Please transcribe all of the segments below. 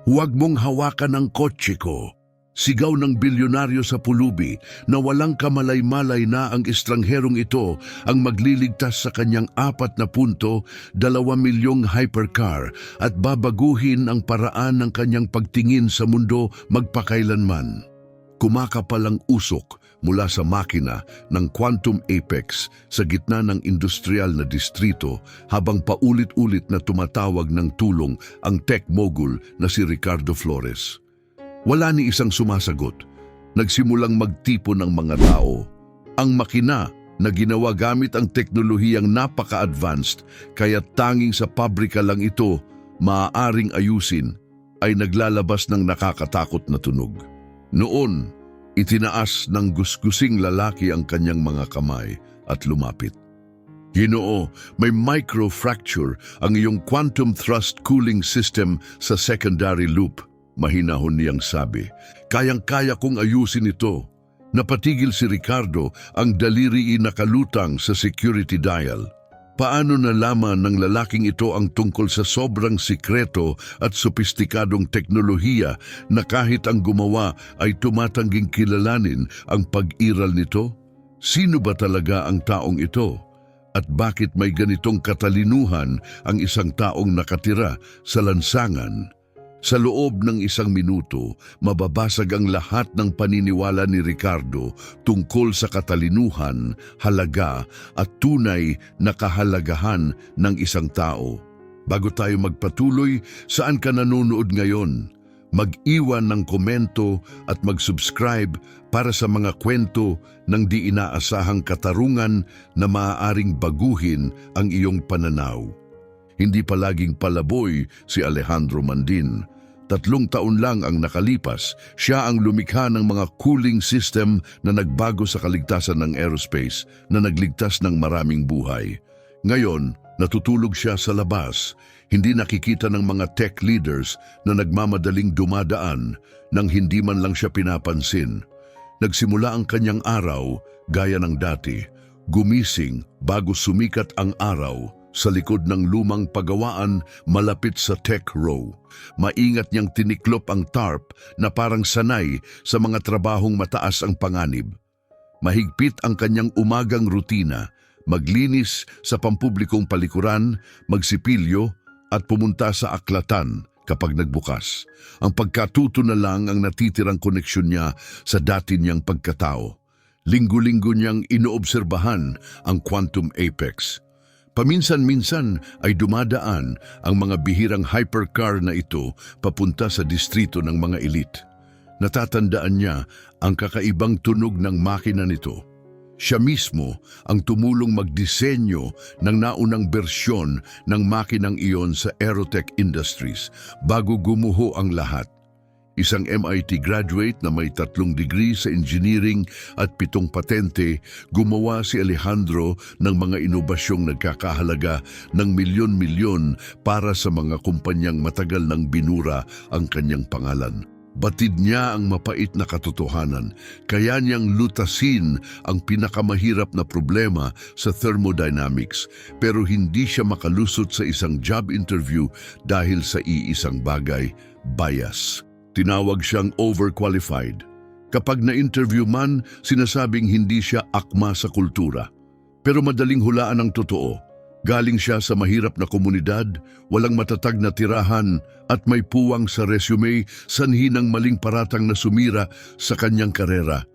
Huwag mong hawakan ang kotse ko. Sigaw ng bilyonaryo sa pulubi na walang kamalay-malay na ang estrangherong ito ang magliligtas sa kanyang 4.2 milyong hypercar at babaguhin ang paraan ng kanyang pagtingin sa mundo magpakailanman. Kumakapal ang usok mula sa makina ng Quantum Apex sa gitna ng industrial na distrito habang paulit-ulit na tumatawag ng tulong ang tech mogul na si Ricardo Flores. Wala ni isang sumasagot. Nagsimulang magtipon ng mga tao. Ang makina na ginawa gamit ang teknolohiyang napaka-advanced kaya tanging sa pabrika lang ito maaaring ayusin ay naglalabas ng nakakatakot na tunog. Noon, itinaas ng gusgusing lalaki ang kanyang mga kamay at lumapit. Ginoo, may microfracture ang iyong quantum thrust cooling system sa secondary loop. Mahinahon niyang sabi, kayang-kaya kong ayusin ito. Napatigil si Ricardo, ang daliri nakalutang sa security dial. Paano nalaman ng lalaking ito ang tungkol sa sobrang sikreto at sopistikadong teknolohiya na kahit ang gumawa ay tumatangging kilalanin ang pag-iral nito? Sino ba talaga ang taong ito? At bakit may ganitong katalinuhan ang isang taong nakatira sa lansangan? Sa loob ng 1 minuto, mababasag ang lahat ng paniniwala ni Ricardo tungkol sa katalinuhan, halaga at tunay na kahalagahan ng isang tao. Bago tayo magpatuloy, saan ka nanonood ngayon? Mag-iwan ng komento at mag-subscribe para sa mga kwento ng di inaasahang katarungan na maaaring baguhin ang iyong pananaw. Hindi palaging palaboy si Alejandro Mandin. 3 taon lang ang nakalipas, siya ang lumikha ng mga cooling system na nagbago sa kaligtasan ng aerospace na nagligtas ng maraming buhay. Ngayon, natutulog siya sa labas, hindi nakikita ng mga tech leaders na nagmamadaling dumadaan nang hindi man lang siya pinapansin. Nagsimula ang kanyang araw gaya ng dati, gumising bago sumikat ang araw sa likod ng lumang pagawaan malapit sa Tech Row. Maingat niyang tiniklop ang tarp na parang sanay sa mga trabahong mataas ang panganib. Mahigpit ang kanyang umagang rutina, maglinis sa pampublikong palikuran, magsipilyo at pumunta sa aklatan kapag nagbukas. Ang pagkatuto na lang ang natitirang koneksyon niya sa dati niyang pagkatao. Linggo-linggo niyang inoobserbahan ang Quantum Apex. Paminsan-minsan ay dumadaan ang mga bihirang hypercar na ito papunta sa distrito ng mga elite. Natatandaan niya ang kakaibang tunog ng makina nito. Siya mismo ang tumulong magdisenyo ng naunang bersyon ng makinang iyon sa Aerotech Industries bago gumuho ang lahat. Isang MIT graduate na may 3 degree sa engineering at 7 patente, gumawa si Alejandro ng mga inobasyong nagkakahalaga ng milyon-milyon para sa mga kumpanyang matagal nang binura ang kanyang pangalan. Batid niya ang mapait na katotohanan, kaya niyang lutasin ang pinakamahirap na problema sa thermodynamics, pero hindi siya makalusot sa isang job interview dahil sa iisang bagay, bias. Tinawag siyang overqualified. Kapag na-interview man, sinasabing hindi siya akma sa kultura. Pero madaling hulaan ang totoo. Galing siya sa mahirap na komunidad, walang matatag na tirahan at may puwang sa resume, sanhi ng maling paratang na sumira sa kanyang karera.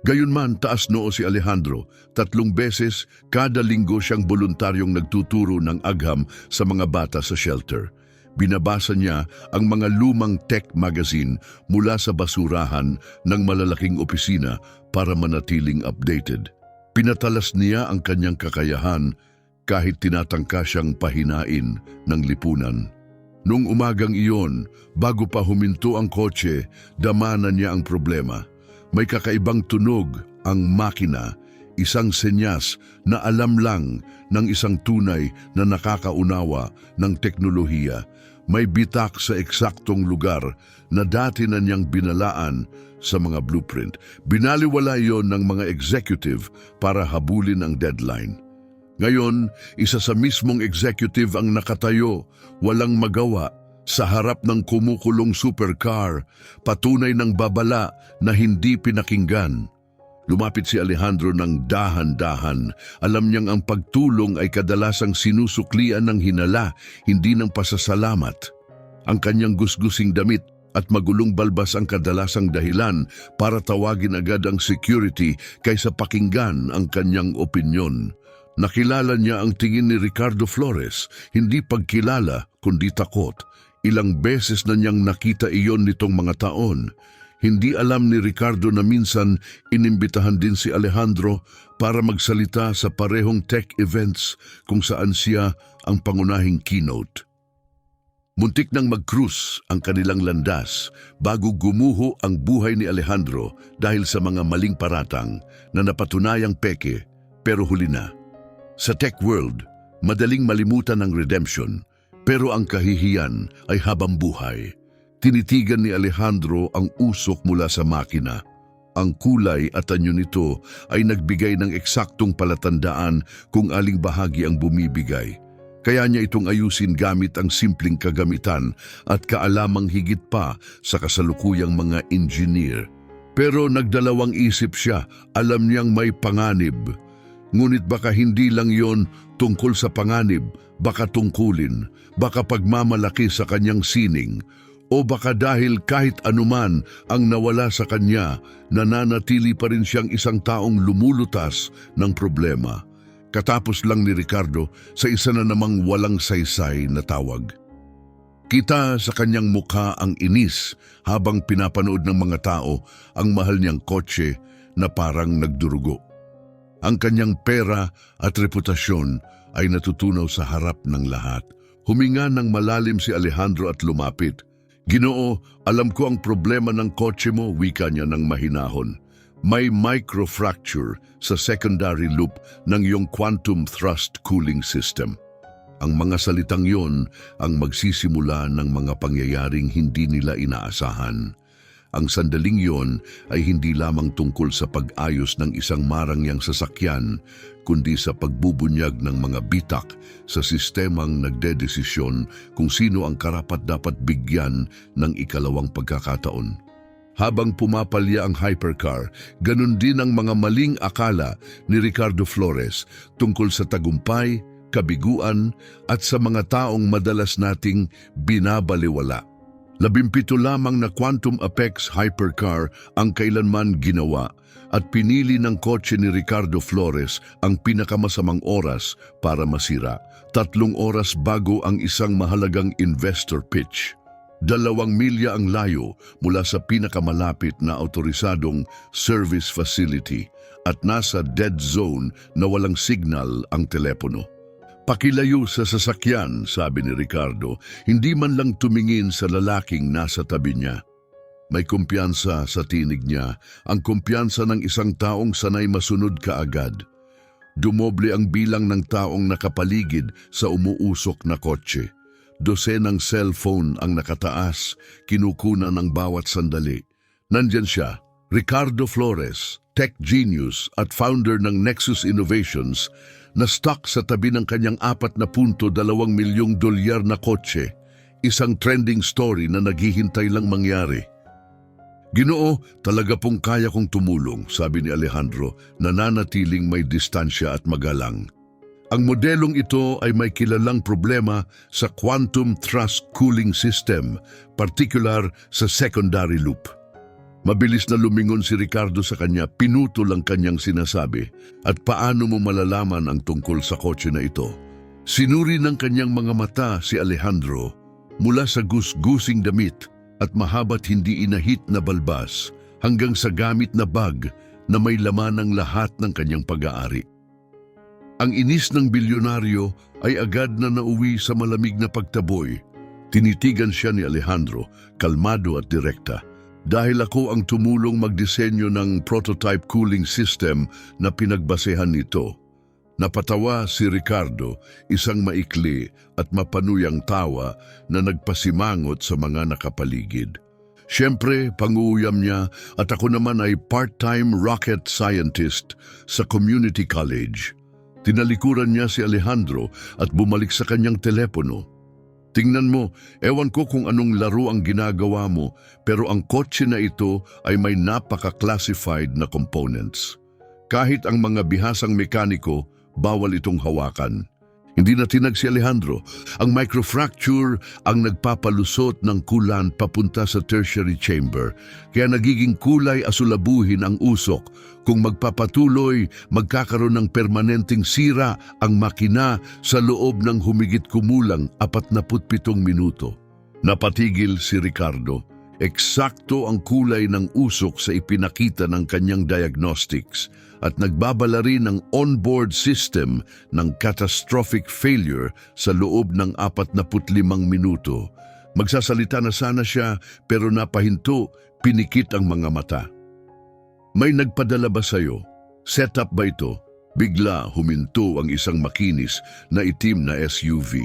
Gayunman, taas noo si Alejandro. 3 beses kada linggo siyang voluntaryong nagtuturo ng agham sa mga bata sa shelter. Binabasa niya ang mga lumang tech magazine mula sa basurahan ng malalaking opisina para manatiling updated. Pinatalas niya ang kanyang kakayahan kahit tinatangka siyang pahinain ng lipunan. Nung umagang iyon, bago pa huminto ang kotse, damanan niya ang problema. May kakaibang tunog ang makina, isang senyas na alam lang ng isang tunay na nakakaunawa ng teknolohiya. May bitak sa eksaktong lugar na dati na niyang binalaan sa mga blueprint. Binaliwala iyon ng mga executive para habulin ang deadline. Ngayon, isa sa mismong executive ang nakatayo, walang magawa, Sa harap ng kumukulong supercar, patunay ng babala na hindi pinakinggan. Lumapit si Alejandro ng dahan-dahan. Alam niyang ang pagtulong ay kadalasang sinusuklian ng hinala, hindi ng pasasalamat. Ang kanyang gusgusing damit at magulong balbas ang kadalasang dahilan para tawagin agad ang security kaysa pakinggan ang kanyang opinyon. Nakilala niya ang tingin ni Ricardo Flores, hindi pagkilala kundi takot. Ilang beses na niyang nakita iyon nitong mga taon. Hindi alam ni Ricardo na minsan inimbitahan din si Alejandro para magsalita sa parehong tech events kung saan siya ang pangunahing keynote. Muntik nang mag-cruise ang kanilang landas bago gumuho ang buhay ni Alejandro dahil sa mga maling paratang na napatunayang peke pero huli na. Sa tech world, madaling malimutan ang redemption pero ang kahihiyan ay habang buhay. Tinitigan ni Alejandro ang usok mula sa makina. Ang kulay at anyo nito ay nagbigay ng eksaktong palatandaan kung aling bahagi ang bumibigay. Kaya niya itong ayusin gamit ang simpleng kagamitan at kaalamang higit pa sa kasalukuyang mga engineer. Pero nagdalawang isip siya, alam niyang may panganib. Ngunit baka hindi lang yon tungkol sa panganib, baka tungkulin, baka pagmamalaki sa kanyang sining, o baka dahil kahit anuman ang nawala sa kanya, nananatili pa rin siyang isang taong lumulutas ng problema. Katapos lang ni Ricardo sa isa na namang walang saysay na tawag. Kita sa kanyang mukha ang inis habang pinapanood ng mga tao ang mahal niyang kotse na parang nagdurugo. Ang kanyang pera at reputasyon ay natutunaw sa harap ng lahat. Huminga ng malalim si Alejandro at lumapit. Ginoo, alam ko ang problema ng kotse mo, wika niya ng mahinahon. May microfracture sa secondary loop ng iyong quantum thrust cooling system. Ang mga salitang yon ang magsisimula ng mga pangyayaring hindi nila inaasahan. Ang sandaling yon ay hindi lamang tungkol sa pag-ayos ng isang marangyang sasakyan, kundi sa pagbubunyag ng mga bitak sa sistemang nagdedesisyon kung sino ang karapat-dapat bigyan ng ikalawang pagkakataon. Habang pumapalya ang hypercar, ganun din ang mga maling akala ni Ricardo Flores tungkol sa tagumpay, kabiguan at sa mga taong madalas nating binabaliwala. 17 lamang na Quantum Apex hypercar ang kailanman ginawa at pinili ng kotse ni Ricardo Flores ang pinakamasamang oras para masira. 3 oras bago ang isang mahalagang investor pitch. 2 milya ang layo mula sa pinakamalapit na autorisadong service facility at nasa dead zone na walang signal ang telepono. Pakilayo sa sasakyan, sabi ni Ricardo, hindi man lang tumingin sa lalaking nasa tabi niya. May kumpiyansa sa tinig niya, ang kumpiyansa ng isang taong sanay masunod kaagad. Dumoble ang bilang ng taong nakapaligid sa umuusok na kotse. 12 ng cellphone ang nakataas, kinukuna ng bawat sandali. Nandyan siya, Ricardo Flores, tech genius at founder ng Nexus Innovations, na stuck sa tabi ng kanyang $4.2 milyong na kotse, isang trending story na naghihintay lang mangyari. Ginoo, talaga pong kaya kong tumulong, sabi ni Alejandro, nananatiling may distansya at magalang. Ang modelong ito ay may kilalang problema sa quantum thrust cooling system, particular sa secondary loop. Mabilis na lumingon si Ricardo sa kanya, pinutol ang kanyang sinasabi. At paano mo malalaman ang tungkol sa kotse na ito? Sinuri ng kanyang mga mata si Alejandro mula sa gusgusing damit at mahaba't hindi inahit na balbas hanggang sa gamit na bag na may laman ng lahat ng kanyang pag-aari. Ang inis ng bilyonaryo ay agad na nauwi sa malamig na pagtaboy. Tinitigan siya ni Alejandro, kalmado at direkta. Dahil ako ang tumulong magdisenyo ng prototype cooling system na pinagbasehan nito. Napatawa si Ricardo, isang maikli at mapanuyang tawa na nagpasimangot sa mga nakapaligid. Siyempre, panguuyam niya at ako naman ay part-time rocket scientist sa community college. Tinalikuran niya si Alejandro at bumalik sa kanyang telepono. Tingnan mo, ewan ko kung anong laro ang ginagawa mo, pero ang kotse na ito ay may napaka-classified na components. Kahit ang mga bihasang mekaniko, bawal itong hawakan. Hindi na tinag si Alejandro. Ang microfracture ang nagpapalusot ng kulan papunta sa tertiary chamber, kaya nagiging kulay asulabuhin ang usok. Kung magpapatuloy, magkakaroon ng permanenteng sira ang makina sa loob ng humigit kumulang 47 minuto. Napatigil si Ricardo. Eksakto ang kulay ng usok sa ipinakita ng kanyang diagnostics at nagbabala rin ng onboard system ng catastrophic failure sa loob ng 45 minuto. Magsasalita na sana siya pero napahinto, pinikit ang mga mata. May nagpadala ba sa'yo? Setup ba ito? Bigla huminto ang isang makinis na itim na SUV.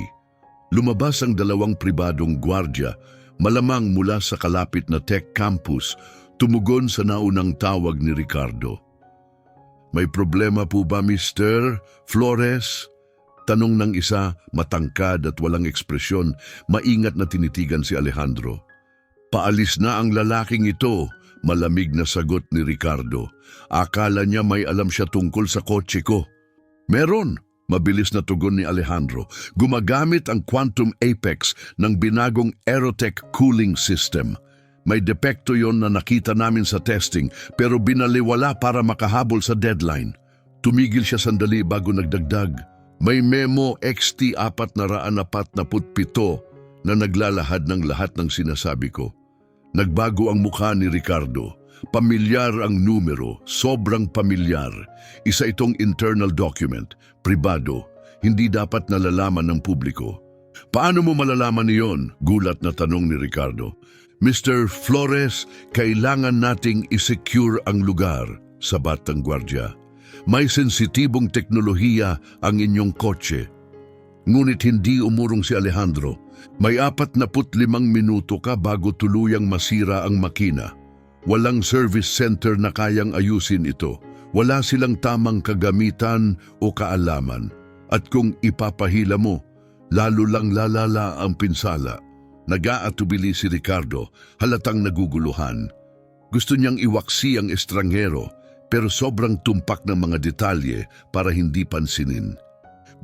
Lumabas ang dalawang pribadong gwardya, malamang mula sa kalapit na tech campus, tumugon sa naunang tawag ni Ricardo. May problema po ba, Mr. Flores? Tanong ng isa, matangkad at walang ekspresyon, maingat na tinitigan si Alejandro. Paalis na ang lalaking ito, malamig na sagot ni Ricardo. Akala niya may alam siya tungkol sa kotse ko. Meron, mabilis na tugon ni Alejandro. Gumagamit ang Quantum Apex ng binagong Aerotech cooling system. May depekto yon na nakita namin sa testing pero binaliwala para makahabol sa deadline. Tumigil siya sandali bago nagdagdag. May Memo XT447 na naglalahad ng lahat ng sinasabi ko. Nagbago ang mukha ni Ricardo. Pamilyar ang numero, sobrang pamilyar. Isa itong internal document, pribado, hindi dapat nalalaman ng publiko. Paano mo malalaman niyon? Gulat na tanong ni Ricardo. Mr. Flores, kailangan nating isecure ang lugar, sabat ng gwardya. May sensitibong teknolohiya ang inyong kotse. Ngunit hindi umurong si Alejandro. May 45 minuto ka bago tuluyang masira ang makina. Walang service center na kayang ayusin ito. Wala silang tamang kagamitan o kaalaman. At kung ipapahila mo, lalo lang lalala ang pinsala. Nag-aatubili si Ricardo, halatang naguguluhan. Gusto niyang iwaksi ang estranghero, pero sobrang tumpak ng mga detalye para hindi pansinin.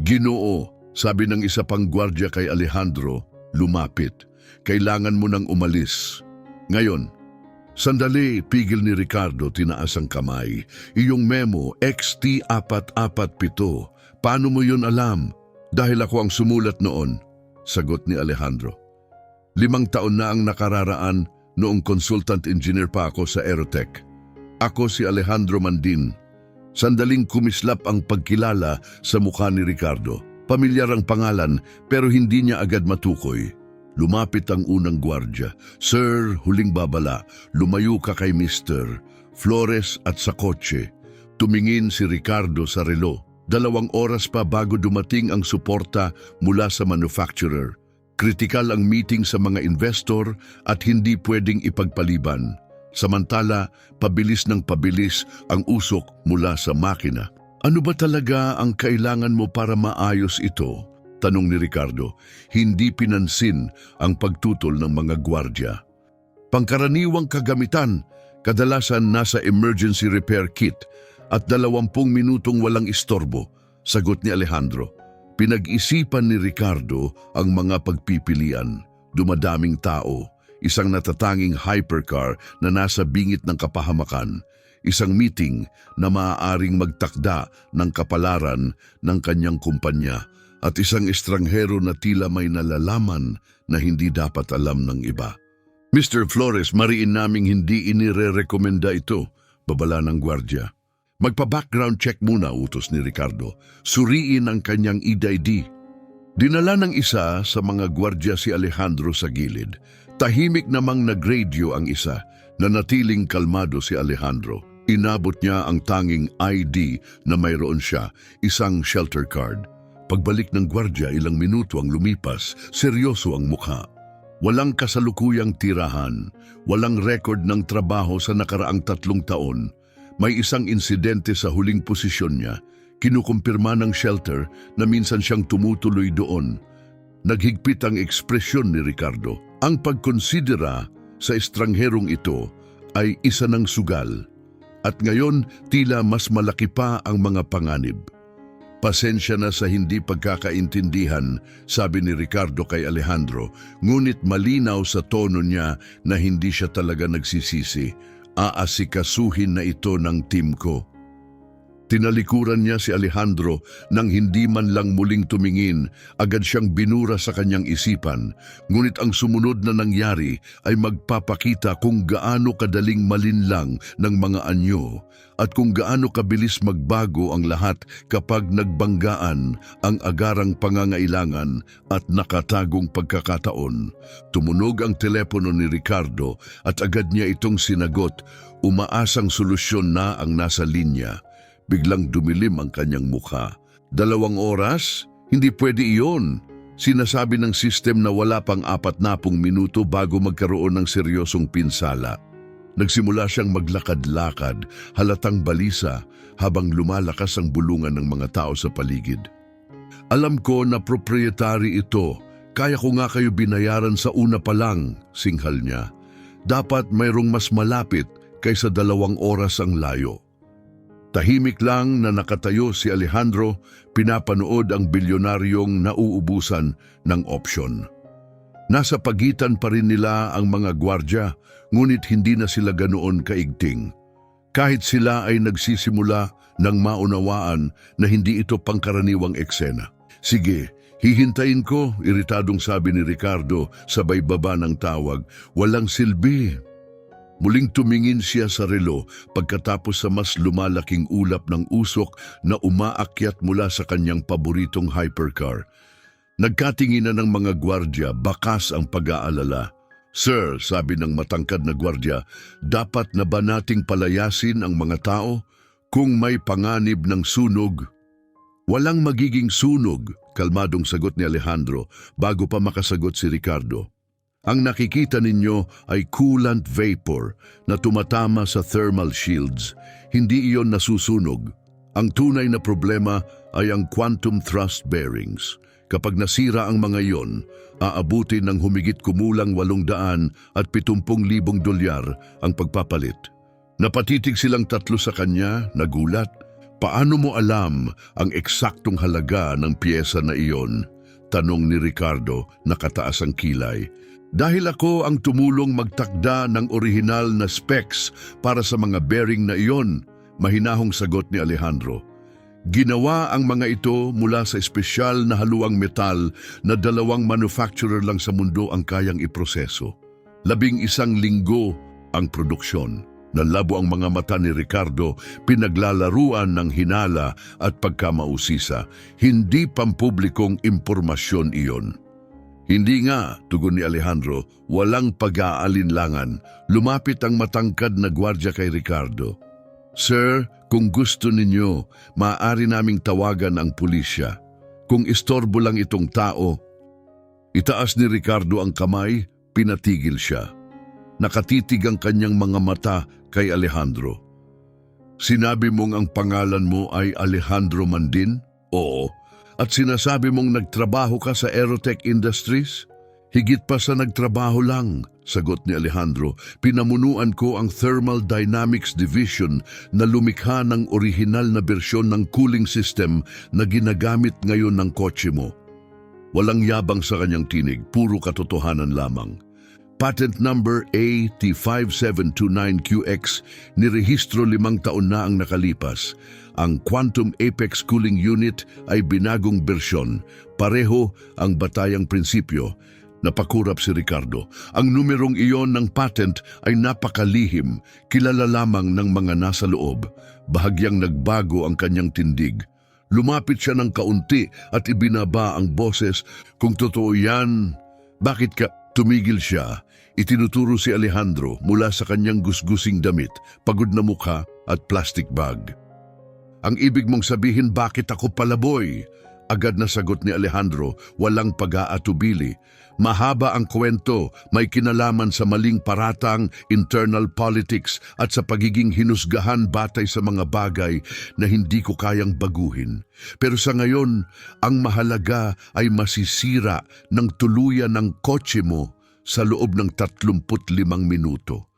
Ginoo, sabi ng isa pang gwardya kay Alejandro, lumapit. Kailangan mo nang umalis. Ngayon, sandali, pigil ni Ricardo, tinaas ang kamay. Iyong memo, XT447. Paano mo yun alam? Dahil ako ang sumulat noon, sagot ni Alejandro. 5 taon na ang nakararaan noong consultant engineer pa ako sa Aerotech. Ako si Alejandro Mandin. Sandaling kumislap ang pagkilala sa mukha ni Ricardo. Pamilyar ang pangalan pero hindi niya agad matukoy. Lumapit ang unang gwardya. Sir, huling babala, lumayo ka kay Mr. Flores at sa kotse. Tumingin si Ricardo sa relo. 2 oras pa bago dumating ang suporta mula sa manufacturer. Kritikal ang meeting sa mga investor at hindi pwedeng ipagpaliban. Samantala, pabilis ng pabilis ang usok mula sa makina. Ano ba talaga ang kailangan mo para maayos ito? Tanong ni Ricardo. Hindi pinansin ang pagtutol ng mga gwardya. Pangkaraniwang kagamitan, kadalasan nasa emergency repair kit at 20 minutong walang istorbo, sagot ni Alejandro. Pinag-isipan ni Ricardo ang mga pagpipilian. Dumadaming tao, isang natatanging hypercar na nasa bingit ng kapahamakan, isang meeting na maaaring magtakda ng kapalaran ng kanyang kumpanya, at isang estranghero na tila may nalalaman na hindi dapat alam ng iba. Mr. Flores, mariin naming hindi inire-rekomenda ito, babala ng gwardya. Magpa-background check muna, utos ni Ricardo. Suriin ang kanyang EID. Dinala ng isa sa mga gwardya si Alejandro sa gilid. Tahimik namang nag-radio ang isa, na natiling kalmado si Alejandro. Inabot niya ang tanging ID na mayroon siya, isang shelter card. Pagbalik ng gwardya, ilang minuto ang lumipas, seryoso ang mukha. Walang kasalukuyang tirahan, walang record ng trabaho sa nakaraang 3 taon. May isang insidente sa huling posisyon niya, kinukumpirma ng shelter na minsan siyang tumutuloy doon. Naghigpit ang ekspresyon ni Ricardo. Ang pagkonsidera sa estrangherong ito ay isa ng sugal. At ngayon, tila mas malaki pa ang mga panganib. Pasensya na sa hindi pagkakaintindihan, sabi ni Ricardo kay Alejandro, ngunit malinaw sa tono niya na hindi siya talaga nagsisisi. Aasikasuhin na ito ng team ko. Tinalikuran niya si Alejandro nang hindi man lang muling tumingin, agad siyang binura sa kanyang isipan. Ngunit ang sumunod na nangyari ay magpapakita kung gaano kadaling malinlang ng mga anyo at kung gaano kabilis magbago ang lahat kapag nagbanggaan ang agarang pangangailangan at nakatagong pagkakataon. Tumunog ang telepono ni Ricardo at agad niya itong sinagot, umaasang solusyon na ang nasa linya. Biglang dumilim ang kanyang mukha. 2 oras? Hindi pwede iyon. Sinasabi ng sistem na wala pang 40 minuto bago magkaroon ng seryosong pinsala. Nagsimula siyang maglakad-lakad, halatang balisa, habang lumalakas ang bulungan ng mga tao sa paligid. Alam ko na proprietary ito. Kaya ko nga kayo binayaran sa una pa lang, singhal niya. Dapat mayroong mas malapit kaysa 2 oras ang layo. Tahimik lang na nakatayo si Alejandro, pinapanood ang bilyonaryong nauubusan ng opsyon. Nasa pagitan pa rin nila ang mga gwardya, ngunit hindi na sila ganoon kaigting. Kahit sila ay nagsisimula ng maunawaan na hindi ito pangkaraniwang eksena. Sige, hihintayin ko, iritadong sabi ni Ricardo sabay baba ng tawag. Walang silbi. Muling tumingin siya sa relo pagkatapos sa mas lumalaking ulap ng usok na umaakyat mula sa kanyang paboritong hypercar. Nagkatinginan ng mga gwardya, bakas ang pag-aalala. Sir, sabi ng matangkad na gwardya, dapat na ba nating palayasin ang mga tao kung may panganib ng sunog? Walang magiging sunog, kalmadong sagot ni Alejandro bago pa makasagot si Ricardo. Ang nakikita ninyo ay coolant vapor na tumatama sa thermal shields. Hindi iyon nasusunog. Ang tunay na problema ay ang quantum thrust bearings. Kapag nasira ang mga iyon, aabutin ng humigit kumulang 870,000 dolyar ang pagpapalit. Napatitig silang tatlo sa kanya, nagulat. Paano mo alam ang eksaktong halaga ng piyesa na iyon? Tanong ni Ricardo, nakataas ang kilay. Dahil ako ang tumulong magtakda ng orihinal na specs para sa mga bearing na iyon, mahinahong sagot ni Alejandro. Ginawa ang mga ito mula sa espesyal na haluang metal na 2 manufacturer lang sa mundo ang kayang iproseso. 11 linggo ang produksyon. Nanlabo ang mga mata ni Ricardo, pinaglalaruan ng hinala at pagkamausisa. Hindi pampublikong impormasyon iyon. Hindi nga, tugon ni Alejandro, walang pag-aalinlangan. Lumapit ang matangkad na gwardya kay Ricardo. Sir, kung gusto ninyo, maaari naming tawagan ang pulisya. Kung istorbo lang itong tao. Itaas ni Ricardo ang kamay, pinatigil siya. Nakatitig ang kanyang mga mata kay Alejandro. Sinabi mong ang pangalan mo ay Alejandro man din? Oo. At sinasabi mong nagtrabaho ka sa Aerotech Industries? Higit pa sa nagtrabaho lang, sagot ni Alejandro. Pinamunuan ko ang Thermal Dynamics Division na lumikha ng orihinal na bersyon ng cooling system na ginagamit ngayon ng kotse mo. Walang yabang sa kanyang tinig, puro katotohanan lamang. Patent number AT5729QX, nirehistro 5 taon na ang nakalipas. Ang Quantum Apex Cooling Unit ay binagong bersyon. Pareho ang batayang prinsipyo. Napakurap si Ricardo. Ang numerong iyon ng patent ay napakalihim, kilala lamang ng mga nasa loob. Bahagyang nagbago ang kanyang tindig. Lumapit siya ng kaunti at ibinaba ang boses. Kung totoo yan, bakit ka... Tumigil siya. Itinuturo si Alejandro mula sa kanyang gusgusing damit, pagod na mukha at plastic bag. Ang ibig mong sabihin, bakit ako palaboy? Agad na sagot ni Alejandro, walang pag-aatubili. Mahaba ang kwento, may kinalaman sa maling paratang, internal politics at sa pagiging hinusgahan batay sa mga bagay na hindi ko kayang baguhin. Pero sa ngayon, ang mahalaga ay masisira ng tuluyan ng kotse mo sa loob ng 35 minuto.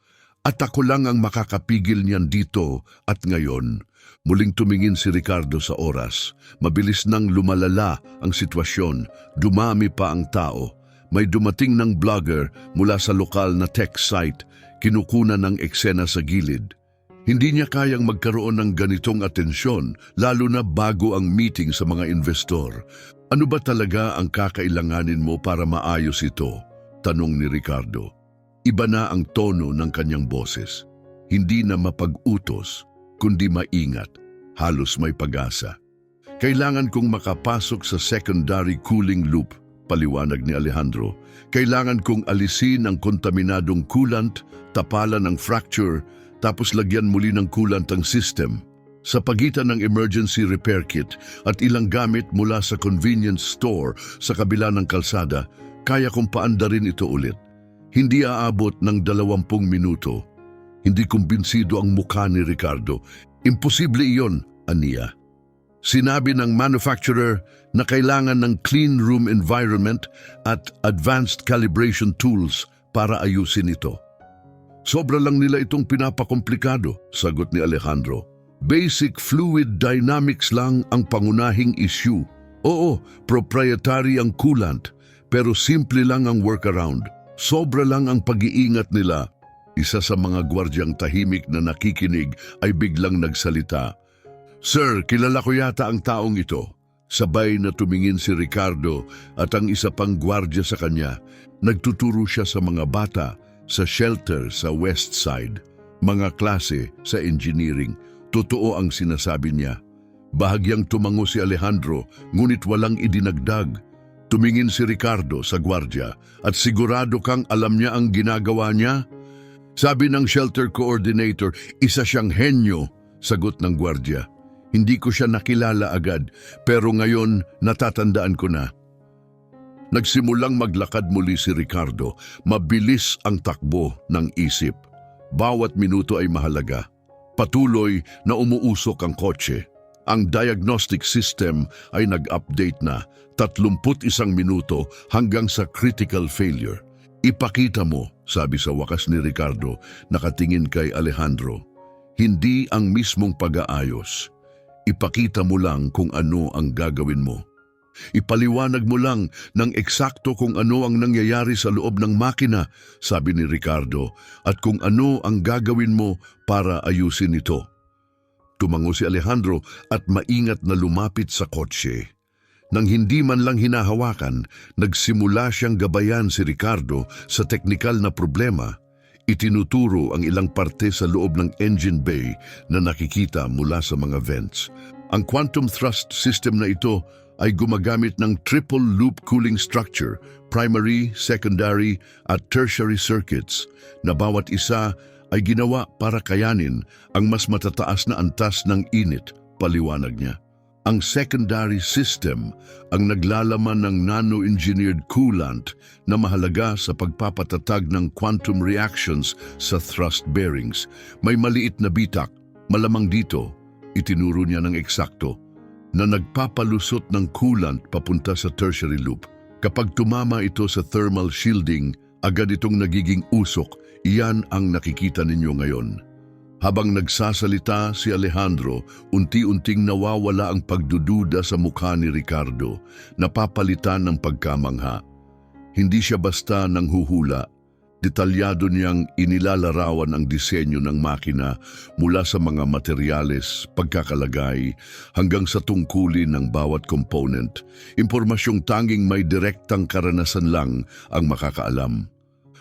At ako lang ang makakapigil niyan dito at ngayon. Muling tumingin si Ricardo sa oras. Mabilis nang lumalala ang sitwasyon, dumami pa ang tao. May dumating ng vlogger mula sa lokal na tech site, kinukunan ng eksena sa gilid. Hindi niya kayang magkaroon ng ganitong atensyon, lalo na bago ang meeting sa mga investor. Ano ba talaga ang kakailanganin mo para maayos ito? Tanong ni Ricardo. Iba na ang tono ng kanyang boses. Hindi na mapag-utos, kundi maingat. Halos may pag-asa. Kailangan kong makapasok sa secondary cooling loop, paliwanag ni Alejandro. Kailangan kong alisin ang kontaminadong coolant, tapalan ng fracture, tapos lagyan muli ng coolant ang system. Sa pagitan ng emergency repair kit at ilang gamit mula sa convenience store sa kabila ng kalsada, kaya kong paandarin ito ulit. Hindi aabot ng 20 minuto. Hindi kumbinsido ang mukha ni Ricardo. Imposible iyon, aniya. Sinabi ng manufacturer na kailangan ng clean room environment at advanced calibration tools para ayusin ito. Sobra lang nila itong pinapakomplikado, sagot ni Alejandro. Basic fluid dynamics lang ang pangunahing issue. Oo, proprietary ang coolant, pero simple lang ang workaround. Sobra lang ang pag-iingat nila. Isa sa mga gwardyang tahimik na nakikinig ay biglang nagsalita. Sir, kilala ko yata ang taong ito. Sabay na tumingin si Ricardo at ang isa pang gwardya sa kanya. Nagtuturo siya sa mga bata sa shelter sa West Side. Mga klase sa engineering. Totoo ang sinasabi niya. Bahagyang tumango si Alejandro, ngunit walang idinagdag. Tumingin si Ricardo sa gwardya at sigurado kang alam niya ang ginagawa niya? Sabi ng shelter coordinator, isa siyang henyo, sagot ng gwardya. Hindi ko siya nakilala agad, pero ngayon natatandaan ko na. Nagsimulang maglakad muli si Ricardo, mabilis ang takbo ng isip. Bawat minuto ay mahalaga. Patuloy na umuusok ang kotse. Ang diagnostic system ay nag-update na 31 minuto hanggang sa critical failure. Ipakita mo, sabi sa wakas ni Ricardo, nakatingin kay Alejandro. Hindi ang mismong pag-aayos. Ipakita mo lang kung ano ang gagawin mo. Ipaliwanag mo lang ng eksakto kung ano ang nangyayari sa loob ng makina, sabi ni Ricardo, at kung ano ang gagawin mo para ayusin ito. Tumango si Alejandro at maingat na lumapit sa kotse. Nang hindi man lang hinahawakan, nagsimula siyang gabayan si Ricardo sa teknikal na problema. Itinuturo ang ilang parte sa loob ng engine bay na nakikita mula sa mga vents. Ang quantum thrust system na ito ay gumagamit ng triple loop cooling structure, primary, secondary at tertiary circuits na bawat isa ay ginawa para kayanin ang mas matataas na antas ng init, paliwanag niya. Ang secondary system ang naglalaman ng nano-engineered coolant na mahalaga sa pagpapatatag ng quantum reactions sa thrust bearings. May maliit na bitak, malamang dito, itinuro niya ng eksakto, na nagpapalusot ng coolant papunta sa tertiary loop. Kapag tumama ito sa thermal shielding, agad itong nagiging usok. Iyan ang nakikita ninyo ngayon. Habang nagsasalita si Alejandro, unti-unting nawawala ang pagdududa sa mukha ni Ricardo, napapalitan ng pagkamangha. Hindi siya basta nanghuhula. Detalyado niyang inilalarawan ang disenyo ng makina mula sa mga materyales, pagkakalagay, hanggang sa tungkulin ng bawat component. Impormasyong tanging may direktang karanasan lang ang makakaalam.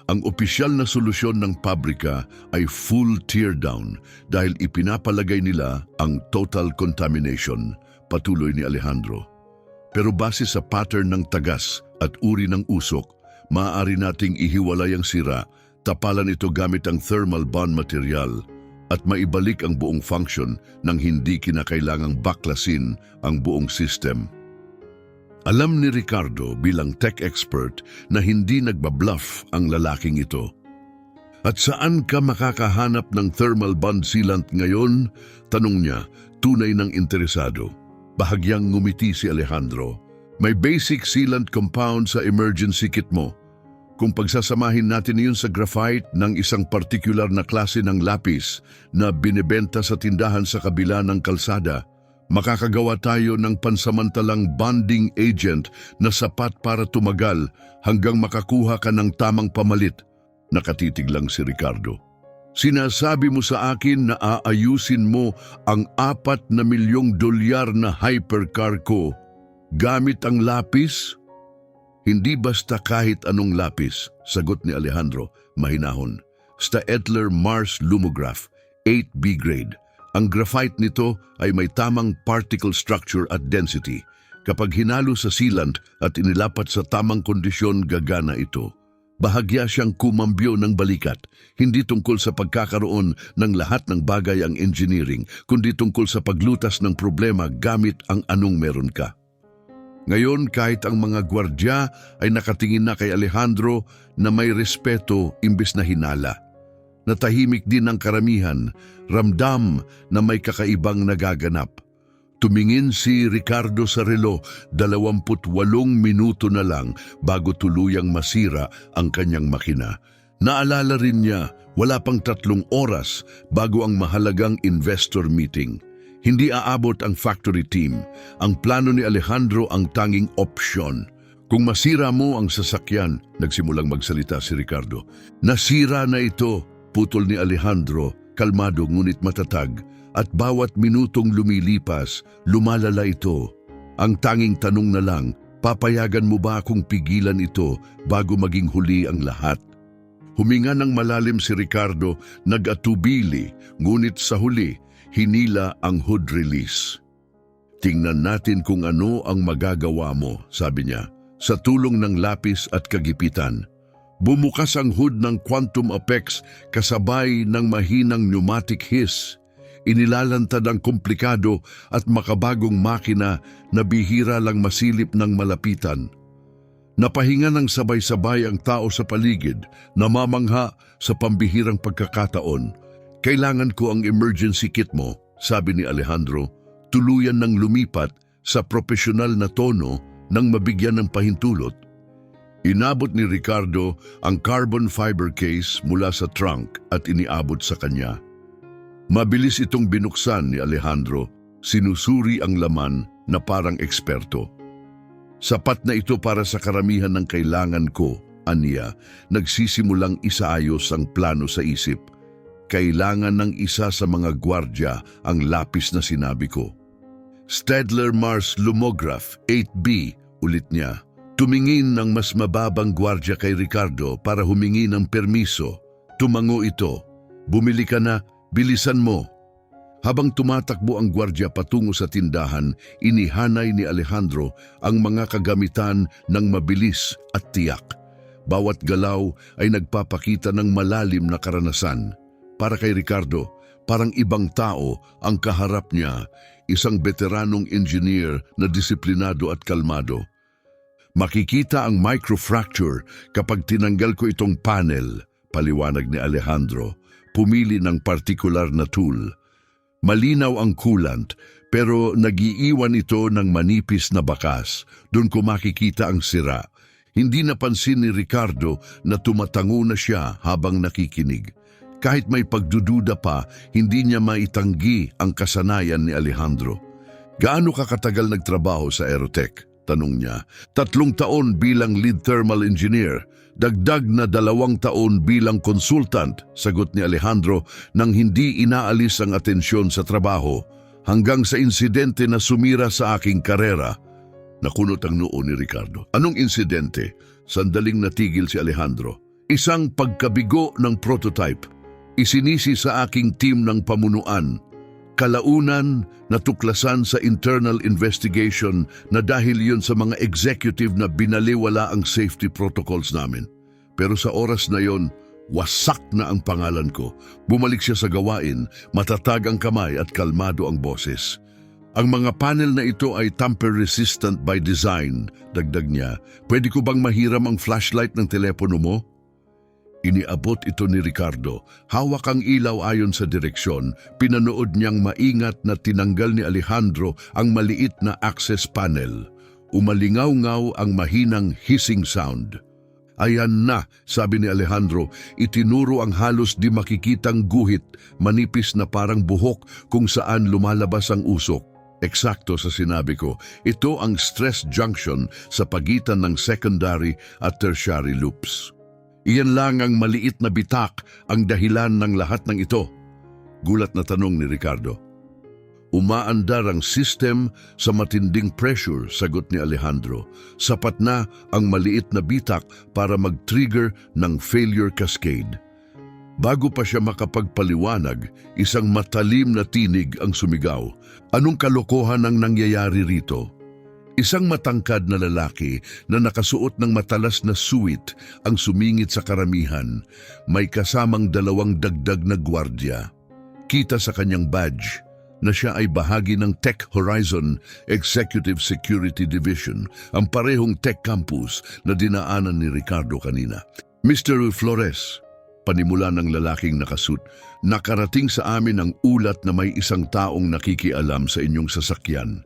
Ang opisyal na solusyon ng pabrika ay full teardown dahil ipinapalagay nila ang total contamination, patuloy ni Alejandro. Pero base sa pattern ng tagas at uri ng usok, maaari nating ihiwalay ang sira, tapalan ito gamit ang thermal bond material at maibalik ang buong function nang hindi kinakailangang baklasin ang buong system. Alam ni Ricardo bilang tech expert na hindi nagbabluff ang lalaking ito. At saan ka makakahanap ng thermal bond sealant ngayon? Tanong niya, tunay ng interesado. Bahagyang ngumiti si Alejandro. May basic sealant compound sa emergency kit mo. Kung pagsasamahin natin iyon sa graphite ng isang particular na klase ng lapis na binebenta sa tindahan sa kabila ng kalsada, makakagawa tayo ng pansamantalang bonding agent na sapat para tumagal hanggang makakuha ka ng tamang pamalit. Nakatitig lang si Ricardo. Sinasabi mo sa akin na aayusin mo ang $4 milyong na hypercar ko gamit ang lapis? Hindi basta kahit anong lapis, sagot ni Alejandro, mahinahon. Staedtler Mars Lumograph, 8B grade. Ang graphite nito ay may tamang particle structure at density. Kapag hinalo sa sealant at inilapat sa tamang kondisyon, gagana ito. Bahagya siyang kumambyo ng balikat, hindi tungkol sa pagkakaroon ng lahat ng bagay ang engineering, kundi tungkol sa paglutas ng problema gamit ang anong meron ka. Ngayon, kahit ang mga gwardya ay nakatingin na kay Alejandro na may respeto imbes na hinala. Natahimik din ang karamihan, ramdam na may kakaibang nagaganap. Tumingin si Ricardo sa relo, 28 minuto na lang bago tuluyang masira ang kanyang makina. Naalala rin niya, wala pang 3 oras bago ang mahalagang investor meeting. Hindi aabot ang factory team. Ang plano ni Alejandro ang tanging opsyon. Kung masira mo ang sasakyan, nagsimulang magsalita si Ricardo. Nasira na ito, putol ni Alejandro, kalmado ngunit matatag. At bawat minutong lumilipas, lumalala ito. Ang tanging tanong na lang, papayagan mo ba akong pigilan ito bago maging huli ang lahat? Huminga ng malalim si Ricardo, nag-atubili, ngunit sa huli, hinila ang hood release. Tingnan natin kung ano ang magagawa mo, sabi niya, sa tulong ng lapis at kagipitan. Bumukas ang hood ng Quantum Apex kasabay ng mahinang pneumatic hiss. Inilalantad ang komplikado at makabagong makina na bihira lang masilip ng malapitan. Napahinga ng sabay-sabay ang tao sa paligid, namamangha sa pambihirang pagkakataon. Kailangan ko ang emergency kit mo, sabi ni Alejandro, tuluyan ng lumipat sa profesional na tono nang mabigyan ng pahintulot. Inabot ni Ricardo ang carbon fiber case mula sa trunk at iniabot sa kanya. Mabilis itong binuksan ni Alejandro, sinusuri ang laman na parang eksperto. Sapat na ito para sa karamihan ng kailangan ko, aniya, nagsisimulang isaayos ang plano sa isip. Kailangan ng isa sa mga gwardya ang lapis na sinabi ko. Staedtler Mars Lumograph 8B, ulit niya. Tumingin ng mas mababang gwardya kay Ricardo para humingi ng permiso. Tumango ito. Bumili ka na, bilisan mo. Habang tumatakbo ang gwardya patungo sa tindahan, inihanay ni Alejandro ang mga kagamitan ng mabilis at tiyak. Bawat galaw ay nagpapakita ng malalim na karanasan. Para kay Ricardo, parang ibang tao ang kaharap niya, isang veteranong engineer na disiplinado at kalmado. Makikita ang microfracture kapag tinanggal ko itong panel, paliwanag ni Alejandro. Pumili ng partikular na tool. Malinaw ang coolant, pero nag-iiwan ito ng manipis na bakas. Doon ko makikita ang sira. Hindi napansin ni Ricardo na tumatango na siya habang nakikinig. Kahit may pagdududa pa, hindi niya maitanggi ang kasanayan ni Alejandro. Gaano ka katagal nagtrabaho sa Aerotech? Tanong niya. 3 taon bilang lead thermal engineer, dagdag na 2 taon bilang consultant, sagot ni Alejandro nang hindi inaalis ang atensyon sa trabaho hanggang sa insidente na sumira sa aking karera. Nakunot ang noo ni Ricardo. Anong insidente? Sandaling natigil si Alejandro. Isang pagkabigo ng prototype. Isinisi sa aking team ng pamunuan. Kalaunan, natuklasan sa internal investigation na dahil yun sa mga executive na binaliwala ang safety protocols namin. Pero sa oras na yon, wasak na ang pangalan ko. Bumalik siya sa gawain, matatag ang kamay at kalmado ang boses. Ang mga panel na ito ay tamper-resistant by design, dagdag niya. Pwede ko bang mahiram ang flashlight ng telepono mo? Iniabot ito ni Ricardo. Hawak ang ilaw ayon sa direksyon. Pinanood niyang maingat na tinanggal ni Alejandro ang maliit na access panel. Umalingaw-ngaw ang mahinang hissing sound. Ayan na, sabi ni Alejandro, itinuro ang halos di makikitang guhit, manipis na parang buhok kung saan lumalabas ang usok. Eksakto sa sinabi ko, ito ang stress junction sa pagitan ng secondary at tertiary loops. Iyan lang ang maliit na bitak ang dahilan ng lahat ng ito. Gulat na tanong ni Ricardo. Umaandar ang system sa matinding pressure, sagot ni Alejandro. Sapat na ang maliit na bitak para mag-trigger ng failure cascade. Bago pa siya makapagpaliwanag, isang matalim na tinig ang sumigaw. Anong kalokohan ang nangyayari rito? Isang matangkad na lalaki na nakasuot ng matalas na suit ang sumingit sa karamihan. May kasamang 2 dagdag na gwardya. Kita sa kanyang badge na siya ay bahagi ng Tech Horizon Executive Security Division, ang parehong tech campus na dinaanan ni Ricardo kanina. Mr. Flores, panimula ng lalaking nakasuit, nakarating sa amin ang ulat na may isang taong nakikialam sa inyong sasakyan.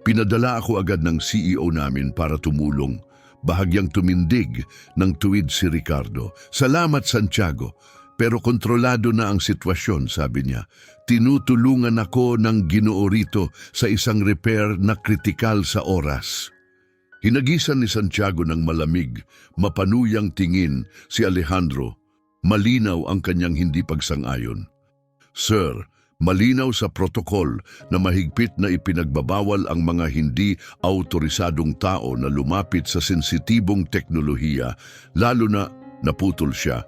Pinadala ako agad ng CEO namin para tumulong. Bahagyang tumindig ng tuwid si Ricardo. Salamat, Santiago. Pero kontrolado na ang sitwasyon, sabi niya. Tinutulungan ako ng Ginoo rito sa isang repair na kritikal sa oras. Hinagisan ni Santiago ng malamig, mapanuyang tingin si Alejandro. Malinaw ang kanyang hindi pagsang-ayon. Sir, malinaw sa protokol na mahigpit na ipinagbabawal ang mga hindi autorisadong tao na lumapit sa sensitibong teknolohiya, lalo na naputol siya.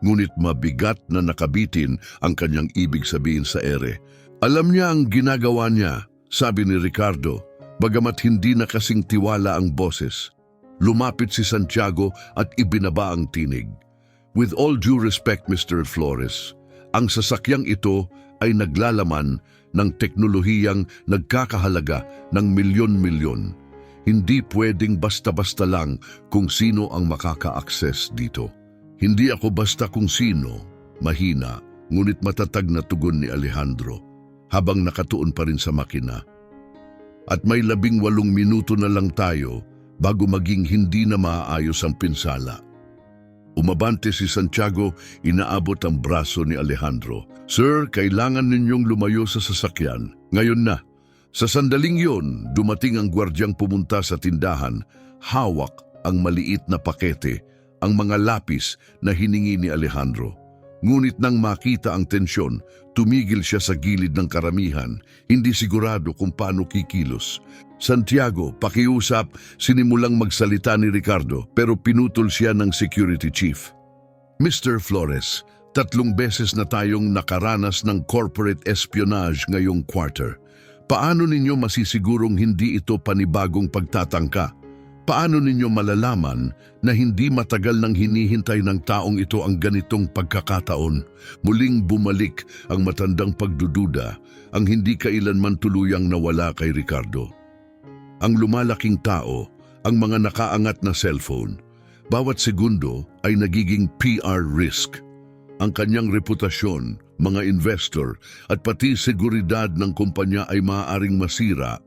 Ngunit mabigat na nakabitin ang kanyang ibig sabihin sa ere. Alam niya ang ginagawa niya, sabi ni Ricardo, bagamat hindi na kasing tiwala ang boses. Lumapit si Santiago at ibinaba ang tinig. With all due respect, Mr. Flores, ang sasakyang ito ay naglalaman ng teknolohiyang nagkakahalaga ng milyon-milyon. Hindi pwedeng basta-basta lang kung sino ang makaka-access dito. Hindi ako basta kung sino, mahina, ngunit matatag na tugon ni Alejandro, habang nakatuon pa rin sa makina. At may 18 minuto na lang tayo bago maging hindi na maaayos ang pinsala. Umabante si Santiago, inaabot ang braso ni Alejandro. Sir, kailangan ninyong lumayo sa sasakyan. Ngayon na. Sa sandaling yon, dumating ang gwardyang pumunta sa tindahan, hawak ang maliit na pakete, ang mga lapis na hiningi ni Alejandro. Ngunit nang makita ang tensyon, tumigil siya sa gilid ng karamihan, hindi sigurado kung paano kikilos. Santiago, pakiusap, sinimulang magsalita ni Ricardo pero pinutol siya ng security chief. Mr. Flores, 3 beses na tayong nakaranas ng corporate espionage ngayong quarter. Paano ninyo masisigurong hindi ito panibagong pagtatangka? Paano ninyo malalaman na hindi matagal nang hinihintay ng taong ito ang ganitong pagkakataon? Muling bumalik ang matandang pagdududa, ang hindi kailanman tuluyang nawala kay Ricardo. Ang lumalaking tao, ang mga nakaangat na cellphone, bawat segundo ay nagiging PR risk. Ang kanyang reputasyon, mga investor at pati seguridad ng kumpanya ay maaaring masira.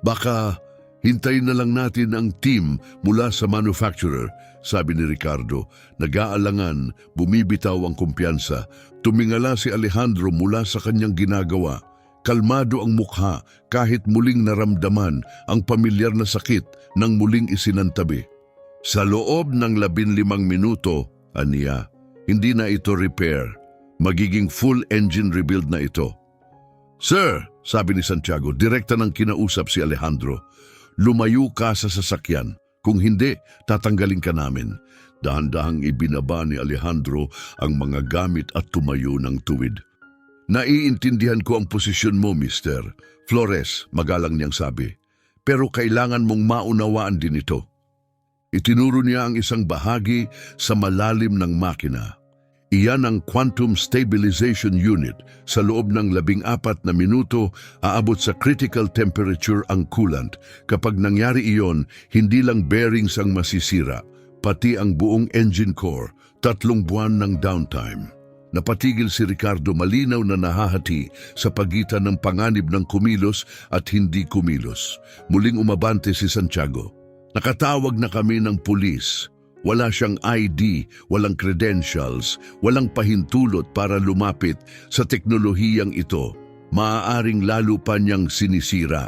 Baka hintayin na lang natin ang team mula sa manufacturer, sabi ni Ricardo. Nag-aalangan, bumibitaw ang kumpiyansa. Tumingala si Alejandro mula sa kanyang ginagawa. Kalmado ang mukha kahit muling naramdaman ang pamilyar na sakit nang muling isinantabi. Sa loob ng 15 minuto, aniya, hindi na ito repair. Magiging full engine rebuild na ito. Sir, sabi ni Santiago, direkta nang kinausap si Alejandro. Lumayo ka sa sasakyan. Kung hindi, tatanggalin ka namin. Dahan-dahang ibinaba ni Alejandro ang mga gamit at tumayo ng tuwid. Naiintindihan ko ang posisyon mo, Mr. Flores, magalang niyang sabi. Pero kailangan mong maunawaan din ito. Itinuro niya ang isang bahagi sa malalim ng makina. Iyan ang Quantum Stabilization Unit. Sa loob ng 14 na minuto, aabot sa critical temperature ang coolant. Kapag nangyari iyon, hindi lang bearings ang masisira, pati ang buong engine core. 3 buwan ng downtime. Napatigil si Ricardo, malinaw na nahahati sa pagitan ng panganib ng kumilos at hindi kumilos. Muling umabante si Santiago. Nakatawag na kami ng pulis. Wala siyang ID, walang credentials, walang pahintulot para lumapit sa teknolohiyang ito. Maaaring lalo pa niyang sinisira.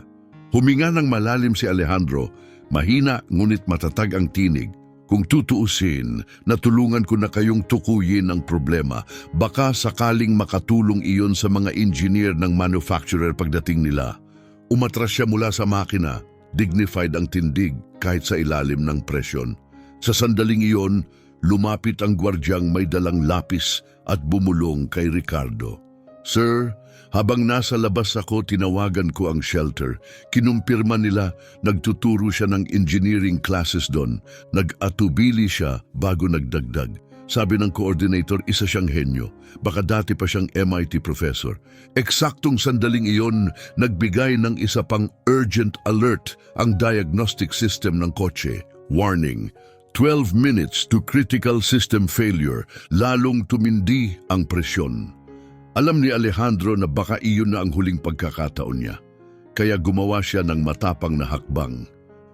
Huminga ng malalim si Alejandro, mahina ngunit matatag ang tinig. Kung tutuusin, natulungan ko na kayong tukuyin ang problema. Baka sakaling makatulong iyon sa mga engineer ng manufacturer pagdating nila. Umatras siya mula sa makina, dignified ang tindig kahit sa ilalim ng presyon. Sa sandaling iyon, lumapit ang gwardyang may dalang lapis at bumulong kay Ricardo. Sir, habang nasa labas ako, tinawagan ko ang shelter. Kinumpirma nila, nagtuturo siya ng engineering classes doon. Nag-atubili siya bago nagdagdag. Sabi ng coordinator, isa siyang henyo. Baka dati pa siyang MIT professor. Eksaktong sandaling iyon, nagbigay ng isa pang urgent alert ang diagnostic system ng kotse. Warning, 12 minutes to critical system failure, lalong tumindi ang presyon. Alam ni Alejandro na baka iyon na ang huling pagkakataon niya, kaya gumawa siya ng matapang na hakbang.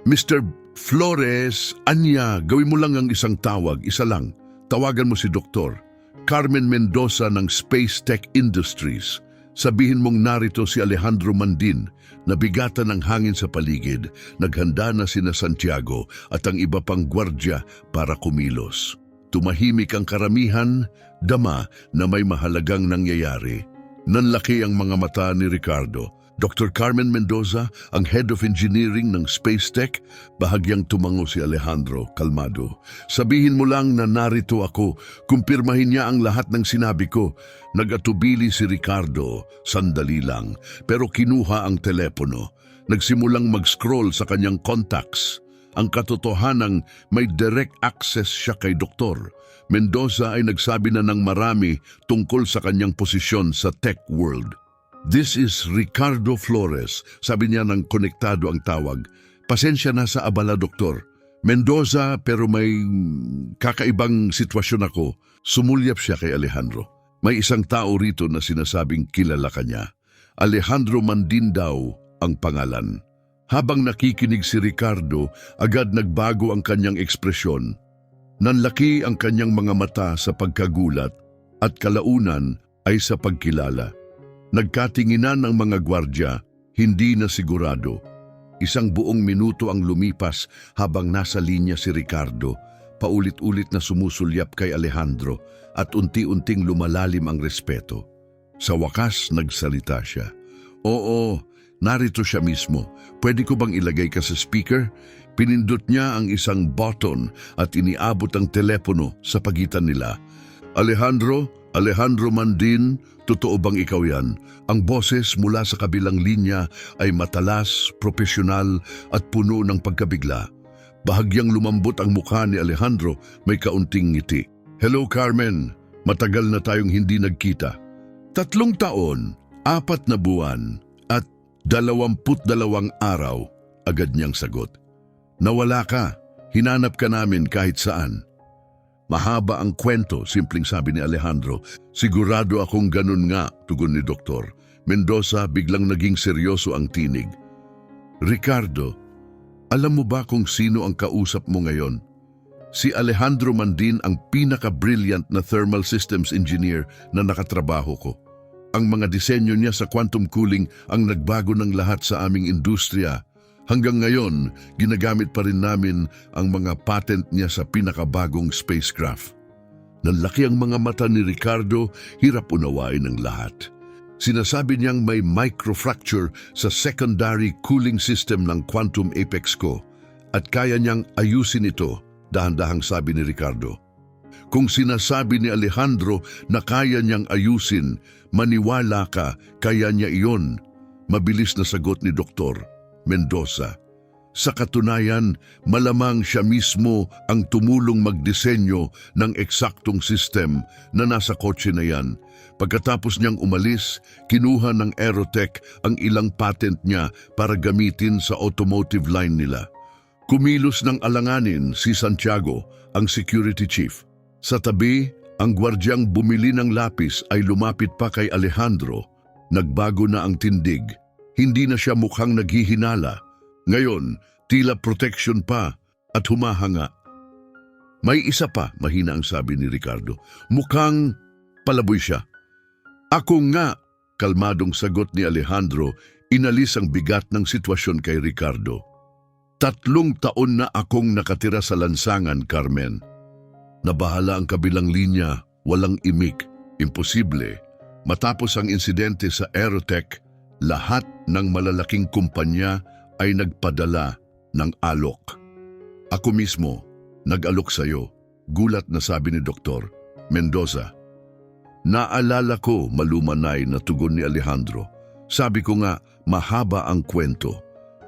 Mr. Flores, anya, gawin mo lang ang isang tawag, isa lang. Tawagan mo si Dr. Carmen Mendoza ng Space Tech Industries. Sabihin mong narito si Alejandro Mandin, nabigatan ng hangin sa paligid, naghanda na sina Santiago at ang iba pang gwardya para kumilos. Tumahimik ang karamihan, dama na may mahalagang nangyayari. Nanlaki ang mga mata ni Ricardo. Dr. Carmen Mendoza, ang Head of Engineering ng Space Tech, bahagyang tumango si Alejandro, kalmado. Sabihin mo lang na narito ako, kumpirmahin niya ang lahat ng sinabi ko. Nag-atubili si Ricardo, sandali lang, pero kinuha ang telepono. Nagsimulang mag-scroll sa kanyang contacts. Ang katotohanang may direct access siya kay Dr. Mendoza ay nagsabi na ng marami tungkol sa kanyang posisyon sa tech world. This is Ricardo Flores, sabi niya nang konektado ang tawag. Pasensya na sa abala, Doktor. Mendoza, pero may kakaibang sitwasyon ako. Sumulyap siya kay Alejandro. May isang tao rito na sinasabing kilala ka niya. Alejandro Mandin daw ang pangalan. Habang nakikinig si Ricardo, agad nagbago ang kanyang ekspresyon. Nanlaki ang kanyang mga mata sa pagkagulat at kalaunan ay sa pagkilala. Nagkatinginan ng mga gwardya, hindi na sigurado. Isang buong minuto ang lumipas habang nasa linya si Ricardo, paulit-ulit na sumusulyap kay Alejandro at unti-unting lumalalim ang respeto. Sa wakas, nagsalita siya. Oo, narito siya mismo. Pwede ko bang ilagay ka sa speaker? Pinindot niya ang isang button at iniabot ang telepono sa pagitan nila. Alejandro Mandin, totoo bang ikaw yan? Ang boses mula sa kabilang linya ay matalas, propesyonal at puno ng pagkabigla. Bahagyang lumambot ang mukha ni Alejandro, may kaunting ngiti. Hello Carmen, matagal na tayong hindi nagkita. 3 taon, 4 na buwan at 22 araw, agad niyang sagot. Nawala ka, hinanap ka namin kahit saan. Mahaba ang kwento, simpleng sabi ni Alejandro. Sigurado akong ganun nga, tugon ni Dr. Mendoza, biglang naging seryoso ang tinig. Ricardo, alam mo ba kung sino ang kausap mo ngayon? Si Alejandro Mandin, ang pinaka-brilliant na thermal systems engineer na nakatrabaho ko. Ang mga disenyo niya sa quantum cooling ang nagbago ng lahat sa aming industriya. Hanggang ngayon, ginagamit pa rin namin ang mga patent niya sa pinakabagong spacecraft. Nanlaki ang mga mata ni Ricardo, hirap unawain ang lahat. Sinasabi niyang may microfracture sa secondary cooling system ng Quantum Apex ko at kaya niyang ayusin ito, dahan-dahang sabi ni Ricardo. Kung sinasabi ni Alejandro na kaya niyang ayusin, maniwala ka, kaya niya iyon. Mabilis na sagot ni Dr. Mendoza. Sa katunayan, malamang siya mismo ang tumulong magdisenyo ng eksaktong system na nasa kotse na yan. Pagkatapos niyang umalis, kinuha ng Aerotech ang ilang patent niya para gamitin sa automotive line nila. Kumilos ng alanganin si Santiago, ang security chief. Sa tabi, ang gwardyang bumili ng lapis ay lumapit pa kay Alejandro. Nagbago na ang tindig. Hindi na siya mukhang naghihinala. Ngayon, tila protection pa at humahanga. May isa pa, mahina ang sabi ni Ricardo. Mukhang palaboy siya. Ako nga, kalmadong sagot ni Alejandro, inalis ang bigat ng sitwasyon kay Ricardo. 3 taon na akong nakatira sa lansangan, Carmen. Nabahala ang kabilang linya, walang imik, imposible. Matapos ang insidente sa Aerotech, lahat ng malalaking kumpanya ay nagpadala ng alok. Ako mismo, nag-alok sa'yo, gulat na sabi ni Dr. Mendoza. Naalala ko, malumanay na tugon ni Alejandro. Sabi ko nga, mahaba ang kwento.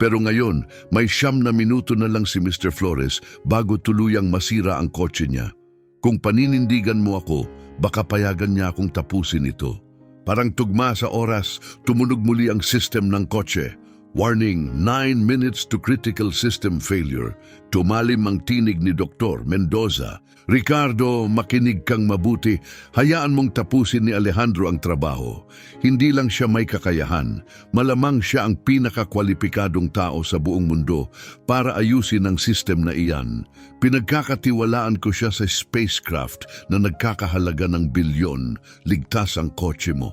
Pero ngayon, may 9 na minuto na lang si Mr. Flores bago tuluyang masira ang kotse niya. Kung paninindigan mo ako, baka payagan niya akong tapusin ito. Parang tugma sa oras, tumunog muli ang system ng kotse. Warning, 9 minutes to critical system failure. Tumalim ang tinig ni Dr. Mendoza. Ricardo, makinig kang mabuti. Hayaan mong tapusin ni Alejandro ang trabaho. Hindi lang siya may kakayahan. Malamang siya ang pinakakwalipikadong tao sa buong mundo para ayusin ang system na iyan. Pinagkakatiwalaan ko siya sa spacecraft na nagkakahalaga ng bilyon. Ligtas ang kotse mo.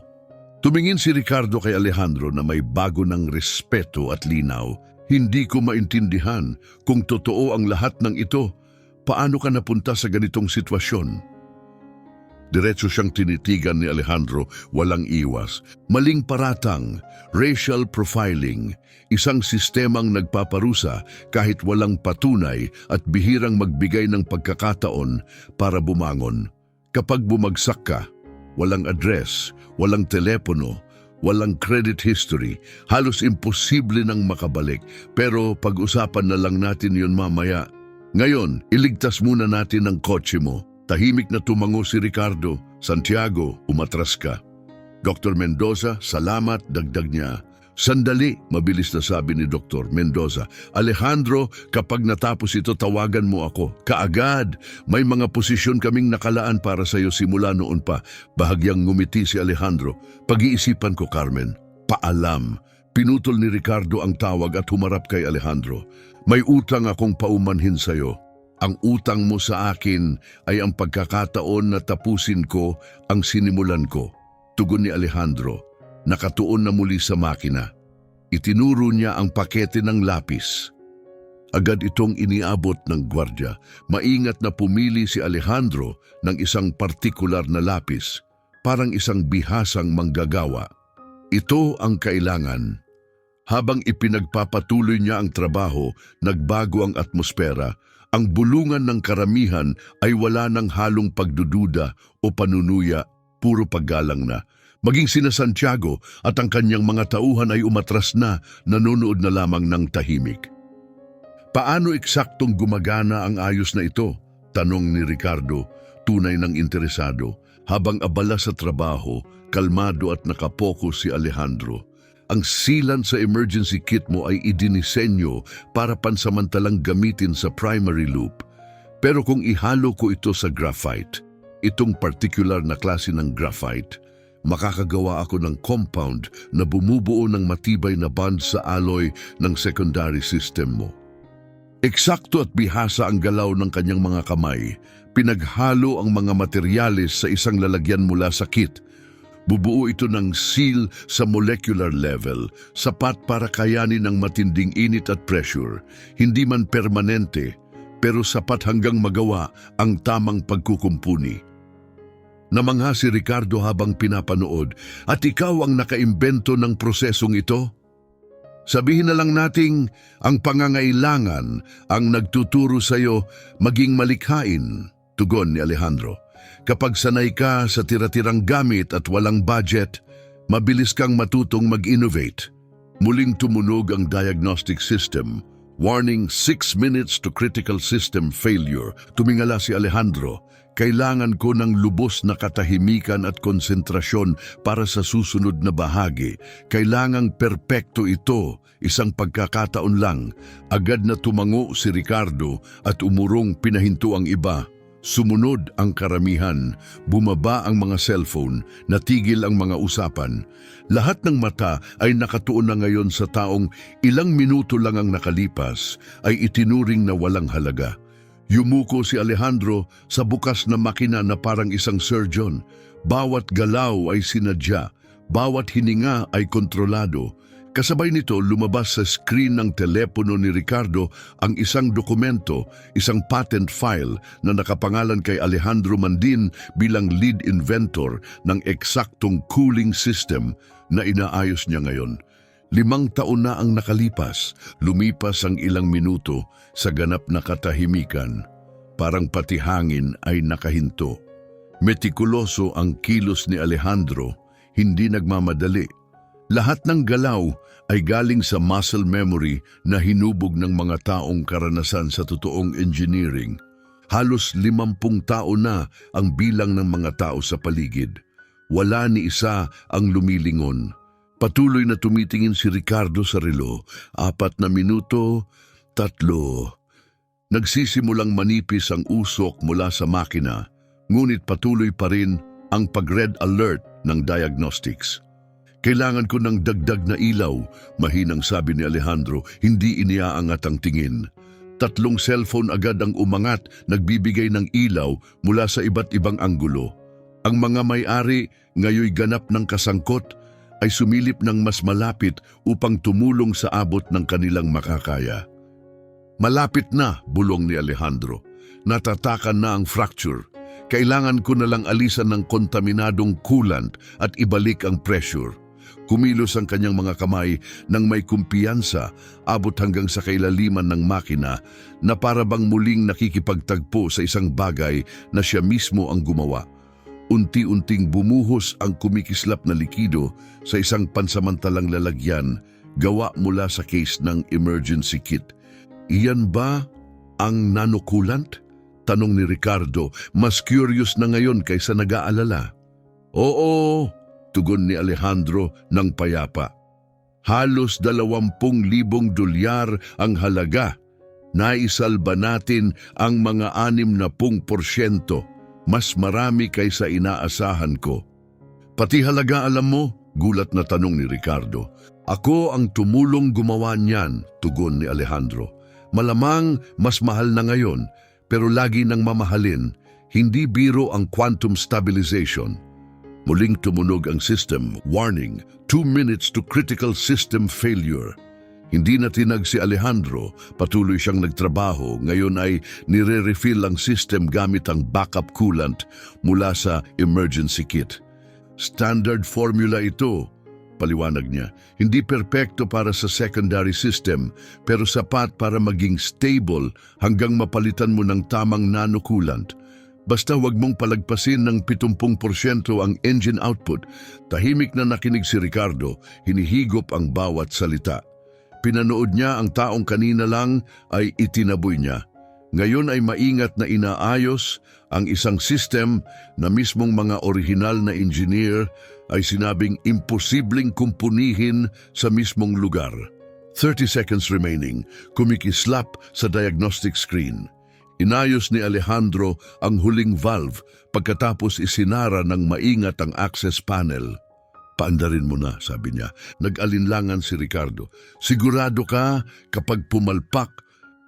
Tumingin si Ricardo kay Alejandro na may bago ng respeto at linaw. Hindi ko maintindihan kung totoo ang lahat ng ito. Paano ka napunta sa ganitong sitwasyon? Diretso siyang tinitigan ni Alejandro, walang iwas. Maling paratang, racial profiling, isang sistemang nagpaparusa kahit walang patunay at bihirang magbigay ng pagkakataon para bumangon. Kapag bumagsak ka, walang address, walang telepono, walang credit history, halos imposible nang makabalik. Pero pag-usapan na lang natin yun mamaya. Ngayon, iligtas muna natin ang kotse mo. Tahimik na tumango si Ricardo. Santiago, umatras ka. Dr. Mendoza, salamat, dagdag niya. Sandali, mabilis na sabi ni Dr. Mendoza. Alejandro, kapag natapos ito, tawagan mo ako. Kaagad, may mga posisyon kaming nakalaan para sa iyo simula noon pa. Bahagyang ngumiti si Alejandro. Pag-iisipan ko, Carmen. Paalam. Pinutol ni Ricardo ang tawag at humarap kay Alejandro. May utang akong paumanhin sa iyo. Ang utang mo sa akin ay ang pagkakataon na tapusin ko ang sinimulan ko. Tugon ni Alejandro. Nakatuon na muli sa makina. Itinuro niya ang pakete ng lapis. Agad itong iniabot ng gwardya. Maingat na pumili si Alejandro ng isang partikular na lapis, parang isang bihasang manggagawa. Ito ang kailangan. Habang ipinagpapatuloy niya ang trabaho, nagbago ang atmosfera. Ang bulungan ng karamihan ay wala ng halong pagdududa o panunuya, puro paggalang na. Maging sina Santiago at ang kanyang mga tauhan ay umatras na, nanonood na lamang ng tahimik. Paano eksaktong gumagana ang ayos na ito? Tanong ni Ricardo, tunay ng interesado. Habang abala sa trabaho, kalmado at nakapokus si Alejandro. Ang sealant sa emergency kit mo ay idinisenyo para pansamantalang gamitin sa primary loop. Pero kung ihalo ko ito sa graphite, itong particular na klase ng graphite, makakagawa ako ng compound na bumubuo ng matibay na bond sa alloy ng secondary system mo. Eksakto at bihasa ang galaw ng kanyang mga kamay. Pinaghalo ang mga materyales sa isang lalagyan mula sa kit. Bubuo ito ng seal sa molecular level, sapat para kayanin ang matinding init at pressure. Hindi man permanente, pero sapat hanggang magawa ang tamang pagkukumpuni. Namangha si Ricardo habang pinapanood, at ikaw ang nakaimbento ng prosesong ito? Sabihin na lang nating ang pangangailangan ang nagtuturo sa iyo maging malikhain, tugon ni Alejandro. Kapag sanay ka sa tira-tirang gamit at walang budget, mabilis kang matutong mag-innovate. Muling tumunog ang diagnostic system. Warning, 6 minutes to critical system failure. Tumingala si Alejandro. Kailangan ko ng lubos na katahimikan at konsentrasyon para sa susunod na bahagi. Kailangang perpekto ito, isang pagkakataon lang. Agad na tumango si Ricardo at umurong pinahinto ang iba. Sumunod ang karamihan, bumaba ang mga cellphone, natigil ang mga usapan. Lahat ng mata ay nakatuon na ngayon sa taong ilang minuto lang ang nakalipas ay itinuring na walang halaga. Yumuko si Alejandro sa bukas na makina na parang isang surgeon. Bawat galaw ay sinadya, bawat hininga ay kontrolado. Kasabay nito, lumabas sa screen ng telepono ni Ricardo ang isang dokumento, isang patent file na nakapangalan kay Alejandro Mandin bilang lead inventor ng eksaktong cooling system na inaayos niya ngayon. 5 taon na ang nakalipas, lumipas ang ilang minuto sa ganap na katahimikan. Parang pati hangin ay nakahinto. Metikuloso ang kilos ni Alejandro, hindi nagmamadali. Lahat ng galaw ay galing sa muscle memory na hinubog ng mga taong karanasan sa totoong engineering. Halos 50 tao na ang bilang ng mga tao sa paligid. Wala ni isa ang lumilingon. Patuloy na tumitingin si Ricardo sa relo. 4 na minuto, 3. Nagsisimulang manipis ang usok mula sa makina, ngunit patuloy pa rin ang pag-red alert ng diagnostics. Kailangan ko ng dagdag na ilaw, mahinang sabi ni Alejandro, hindi iniaangat ang tingin. 3 cellphone agad ang umangat, nagbibigay ng ilaw mula sa iba't ibang anggulo. Ang mga may-ari, ngayoy ganap ng kasangkot, ay sumilip ng mas malapit upang tumulong sa abot ng kanilang makakaya. Malapit na, bulong ni Alejandro. Natatakan na ang fracture. Kailangan ko na lang alisan ng kontaminadong coolant at ibalik ang pressure. Kumilos ang kanyang mga kamay nang may kumpiyansa, abot hanggang sa kailaliman ng makina na para bang muling nakikipagtagpo sa isang bagay na siya mismo ang gumawa. Unti-unting bumuhos ang kumikislap na likido sa isang pansamantalang lalagyan gawa mula sa case ng emergency kit. Iyan ba ang nanokulant? Tanong ni Ricardo, mas curious na ngayon kaysa nag-aalala. Oo, tugon ni Alejandro ng payapa. Halos 20,000 dolyar ang halaga. Naisalba natin ang mga 60%. Mas marami kaysa inaasahan ko. Pati halaga alam mo? Gulat na tanong ni Ricardo. Ako ang tumulong gumawa niyan, tugon ni Alejandro. Malamang mas mahal na ngayon, pero lagi nang mamahalin, hindi biro ang quantum stabilization. Muling tumunog ang system, warning, 2 minutes to critical system failure. Hindi na tinag si Alejandro, patuloy siyang nagtrabaho, ngayon ay nire-refill ang system gamit ang backup coolant mula sa emergency kit. Standard formula ito, paliwanag niya. Hindi perpekto para sa secondary system, pero sapat para maging stable hanggang mapalitan mo ng tamang nano coolant. Basta wag mong palagpasin ng 70% ang engine output. Tahimik na nakinig si Ricardo, hinihigop ang bawat salita. Pinanood niya ang taong kanina lang ay itinaboy niya. Ngayon ay maingat na inaayos ang isang system na mismong mga orihinal na engineer ay sinabing imposibleng kumpunihin sa mismong lugar. 30 seconds remaining, kumikislap sa diagnostic screen. Inayos ni Alejandro ang huling valve pagkatapos isinara ng maingat ang access panel. Paandarin mo na, sabi niya. Nag-alinlangan si Ricardo. Sigurado ka kapag pumalpak,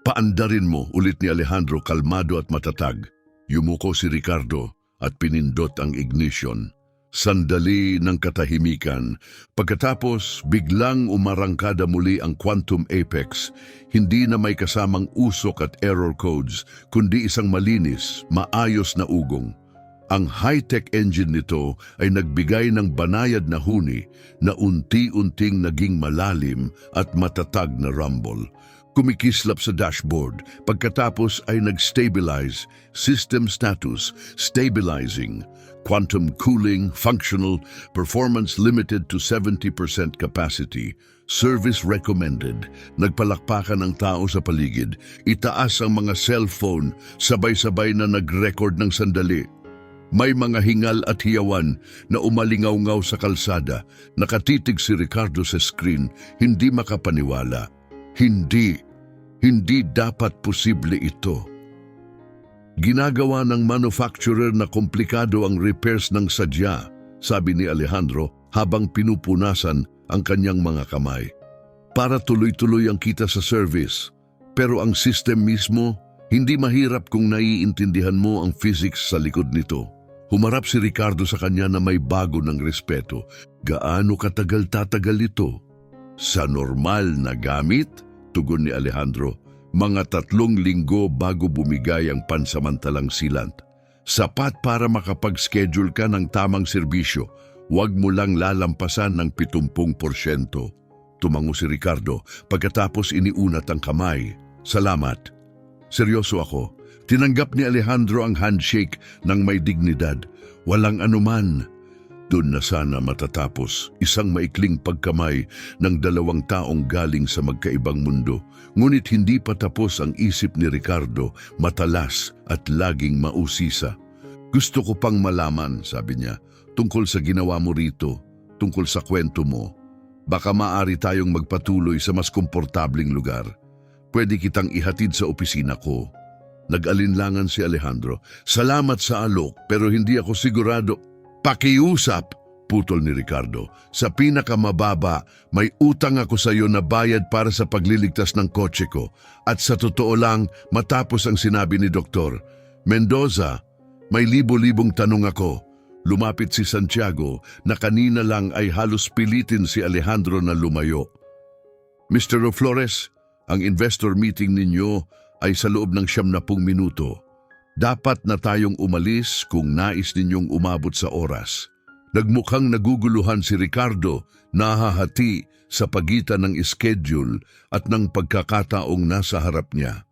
paandarin mo, ulit ni Alejandro kalmado at matatag. Yumuko si Ricardo at pinindot ang ignition. Sandali ng katahimikan. Pagkatapos, biglang umarangkada muli ang quantum apex. Hindi na may kasamang usok at error codes, kundi isang malinis, maayos na ugong. Ang high-tech engine nito ay nagbigay ng banayad na huni na unti-unting naging malalim at matatag na rumble. Kumikislap sa dashboard, pagkatapos ay nag-stabilize, system status, stabilizing, quantum cooling, functional, performance limited to 70% capacity, Service recommended. Nagpalakpakan ang tao sa paligid. Itaas ang mga cellphone, sabay-sabay na nag-record ng sandali. May mga hingal at hiyawan na umalingaw-ngaw sa kalsada. Nakatitig si Ricardo sa screen, hindi makapaniwala. Hindi dapat posible ito. Ginagawa ng manufacturer na komplikado ang repairs ng sadya, sabi ni Alejandro habang pinupunasan ang kanyang mga kamay. Para tuloy-tuloy ang kita sa service. Pero ang system mismo, hindi mahirap kung naiintindihan mo ang physics sa likod nito. Humarap si Ricardo sa kanya na may bago ng respeto. Gaano katagal tatagal ito? Sa normal na gamit? Tugon ni Alejandro. Mga 3 linggo bago bumigay ang pansamantalang sealant. Sapat para makapag-schedule ka ng tamang serbisyo. Huwag mo lang lalampasan ng 70%. Tumango si Ricardo pagkatapos iniunat ang kamay. Salamat. Seryoso ako. Tinanggap ni Alejandro ang handshake ng may dignidad. Walang anuman. Doon na sana matatapos isang maikling pagkamay ng 2 taong galing sa magkaibang mundo. Ngunit hindi pa tapos ang isip ni Ricardo, matalas at laging mausisa. Gusto ko pang malaman, sabi niya, tungkol sa ginawa mo rito, tungkol sa kwento mo. Baka maaari tayong magpatuloy sa mas komportabling lugar. Pwede kitang ihatid sa opisina ko. Nag-alinlangan si Alejandro. Salamat sa alok pero hindi ako sigurado. Pakiusap, putol ni Ricardo. Sa pinakamababa, may utang ako sa iyo na bayad para sa pagliligtas ng kotse ko. At sa totoo lang, matapos ang sinabi ni Dr. Mendoza, may libo-libong tanong ako. Lumapit si Santiago na kanina lang ay halos pilitin si Alejandro na lumayo. Mr. Flores, ang investor meeting ninyo ay sa loob ng 70 minuto. Dapat na tayong umalis kung nais ninyong umabot sa oras. Nagmukhang naguguluhan si Ricardo, nahahati sa pagitan ng schedule at ng pagkakataong nasa harap niya.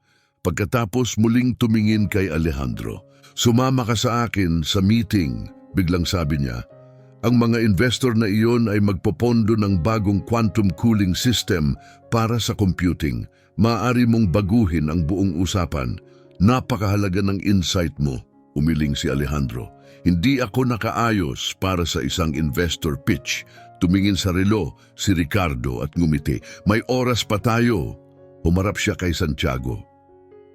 Pagkatapos muling tumingin kay Alejandro. Sumama ka sa akin sa meeting, biglang sabi niya. Ang mga investor na iyon ay magpopondo ng bagong quantum cooling system para sa computing. Maaari mong baguhin ang buong usapan. Napakahalaga ng insight mo, umiling si Alejandro. Hindi ako nakaayos para sa isang investor pitch. Tumingin sa relo si Ricardo at ngumiti. May oras pa tayo. Humarap siya kay Santiago.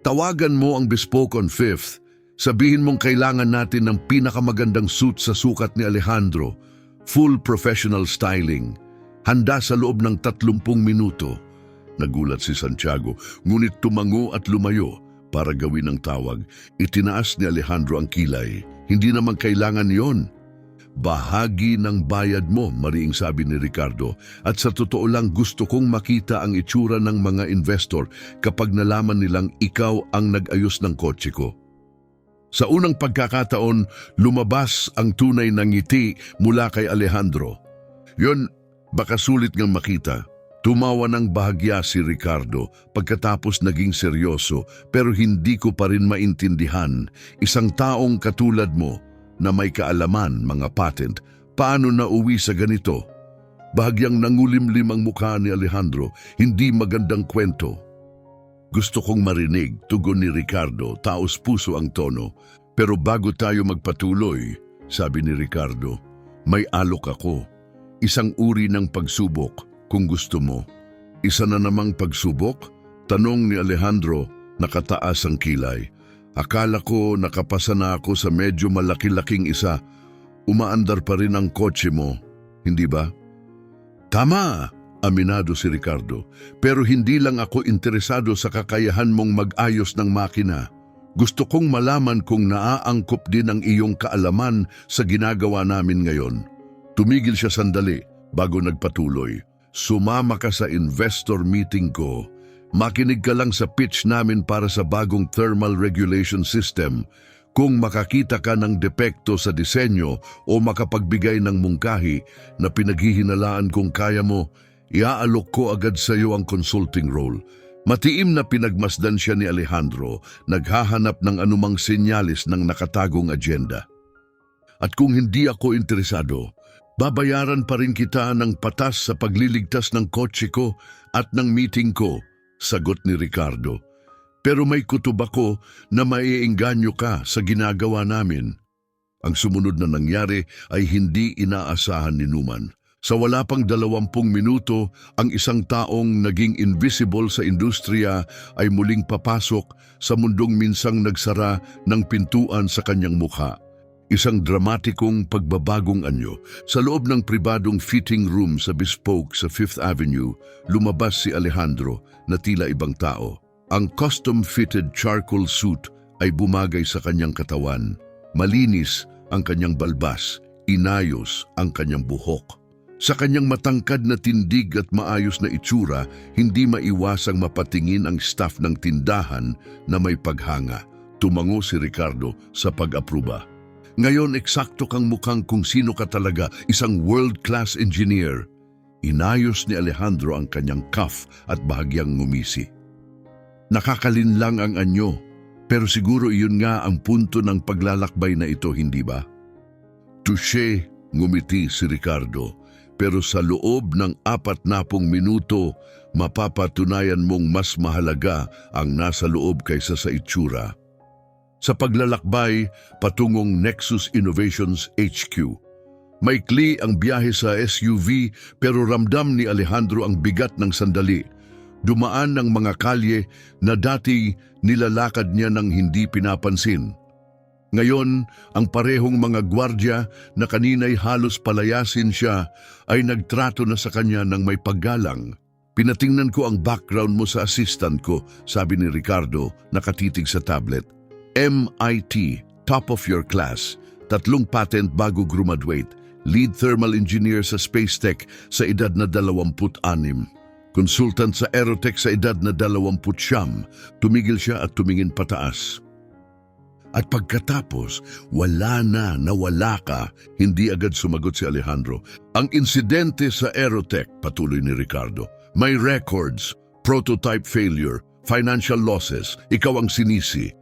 Tawagan mo ang bespoke on 5th. Sabihin mong kailangan natin ng pinakamagandang suit sa sukat ni Alejandro. Full professional styling. Handa sa loob ng 30 minuto. Nagulat si Santiago, ngunit tumango at lumayo para gawin ang tawag. Itinaas ni Alejandro ang kilay. Hindi naman kailangan yon. Bahagi ng bayad mo, mariing sabi ni Ricardo. At sa totoo lang gusto kong makita ang itsura ng mga investor kapag nalaman nilang ikaw ang nag-ayos ng kotse ko. Sa unang pagkakataon, lumabas ang tunay na ngiti mula kay Alejandro. Yon, baka sulit ngang makita. Tumawa ng bahagya si Ricardo pagkatapos naging seryoso pero hindi ko pa rin maintindihan. Isang taong katulad mo na may kaalaman mga patent, paano nauwi sa ganito? Bahagyang nangulimlim ang mukha ni Alejandro, hindi magandang kwento. Gusto kong marinig, tugon ni Ricardo, taos puso ang tono. Pero bago tayo magpatuloy, sabi ni Ricardo, may alok ako. Isang uri ng pagsubok. Kung gusto mo, isa na namang pagsubok? Tanong ni Alejandro, nakataas ang kilay. Akala ko nakapasa na ako sa medyo malaki-laking isa. Umaandar pa rin ang kotse mo, hindi ba? Tama, aminado si Ricardo. Pero hindi lang ako interesado sa kakayahan mong mag-ayos ng makina. Gusto kong malaman kung naaangkop din ang iyong kaalaman sa ginagawa namin ngayon. Tumigil siya sandali bago nagpatuloy. Sumama ka sa investor meeting ko. Makinig ka lang sa pitch namin para sa bagong thermal regulation system. Kung makakita ka ng depekto sa disenyo o makapagbigay ng mungkahi na pinaghihinalaan kung kaya mo, iaalok ko agad sa iyo ang consulting role. Matiim na pinagmasdan siya ni Alejandro, naghahanap ng anumang senyalis ng nakatagong agenda. At kung hindi ako interesado, Babayaran pa rin kita ng patas sa pagliligtas ng kotse ko at ng meeting ko, sagot ni Ricardo. Pero may kutob ako na maiengganyo ka sa ginagawa namin. Ang sumunod na nangyari ay hindi inaasahan ni Numan. Sa wala pang 20 minuto, ang isang taong naging invisible sa industriya ay muling papasok sa mundong minsang nagsara ng pintuan sa kanyang mukha. Isang dramatikong pagbabagong anyo. Sa loob ng pribadong fitting room sa Bespoke sa 5th Avenue, lumabas si Alejandro na tila ibang tao. Ang custom-fitted charcoal suit ay bumagay sa kanyang katawan. Malinis ang kanyang balbas, inayos ang kanyang buhok. Sa kanyang matangkad na tindig at maayos na itsura, hindi maiwasang mapatingin ang staff ng tindahan na may paghanga. Tumango si Ricardo sa pag-apruba. Ngayon, eksakto kang mukhang kung sino ka talaga, isang world-class engineer. Inayos ni Alejandro ang kanyang cuff at bahagyang ngumisi. Nakakalinlang ang anyo, pero siguro iyon nga ang punto ng paglalakbay na ito, hindi ba? Touché, ngumiti si Ricardo, pero sa loob ng 40 minuto, mapapatunayan mong mas mahalaga ang nasa loob kaysa sa itsura. Sa paglalakbay patungong Nexus Innovations HQ. Maikli ang biyahe sa SUV pero ramdam ni Alejandro ang bigat ng sandali. Dumaan ng mga kalye na dati nilalakad niya ng hindi pinapansin. Ngayon, ang parehong mga gwardya na kanina'y halos palayasin siya ay nagtrato na sa kanya ng may paggalang. Pinatingnan ko ang background mo sa assistant ko, sabi ni Ricardo, nakatitig sa tablet. MIT, top of your class, 3 patent bago graduate, lead thermal engineer sa Space Tech sa edad na 26, consultant sa Aerotech sa edad na 29, tumigil siya at tumingin pataas. At pagkatapos, nawala ka, hindi agad sumagot si Alejandro. Ang insidente sa Aerotech, patuloy ni Ricardo, may records, prototype failure, financial losses, ikaw ang sinisi.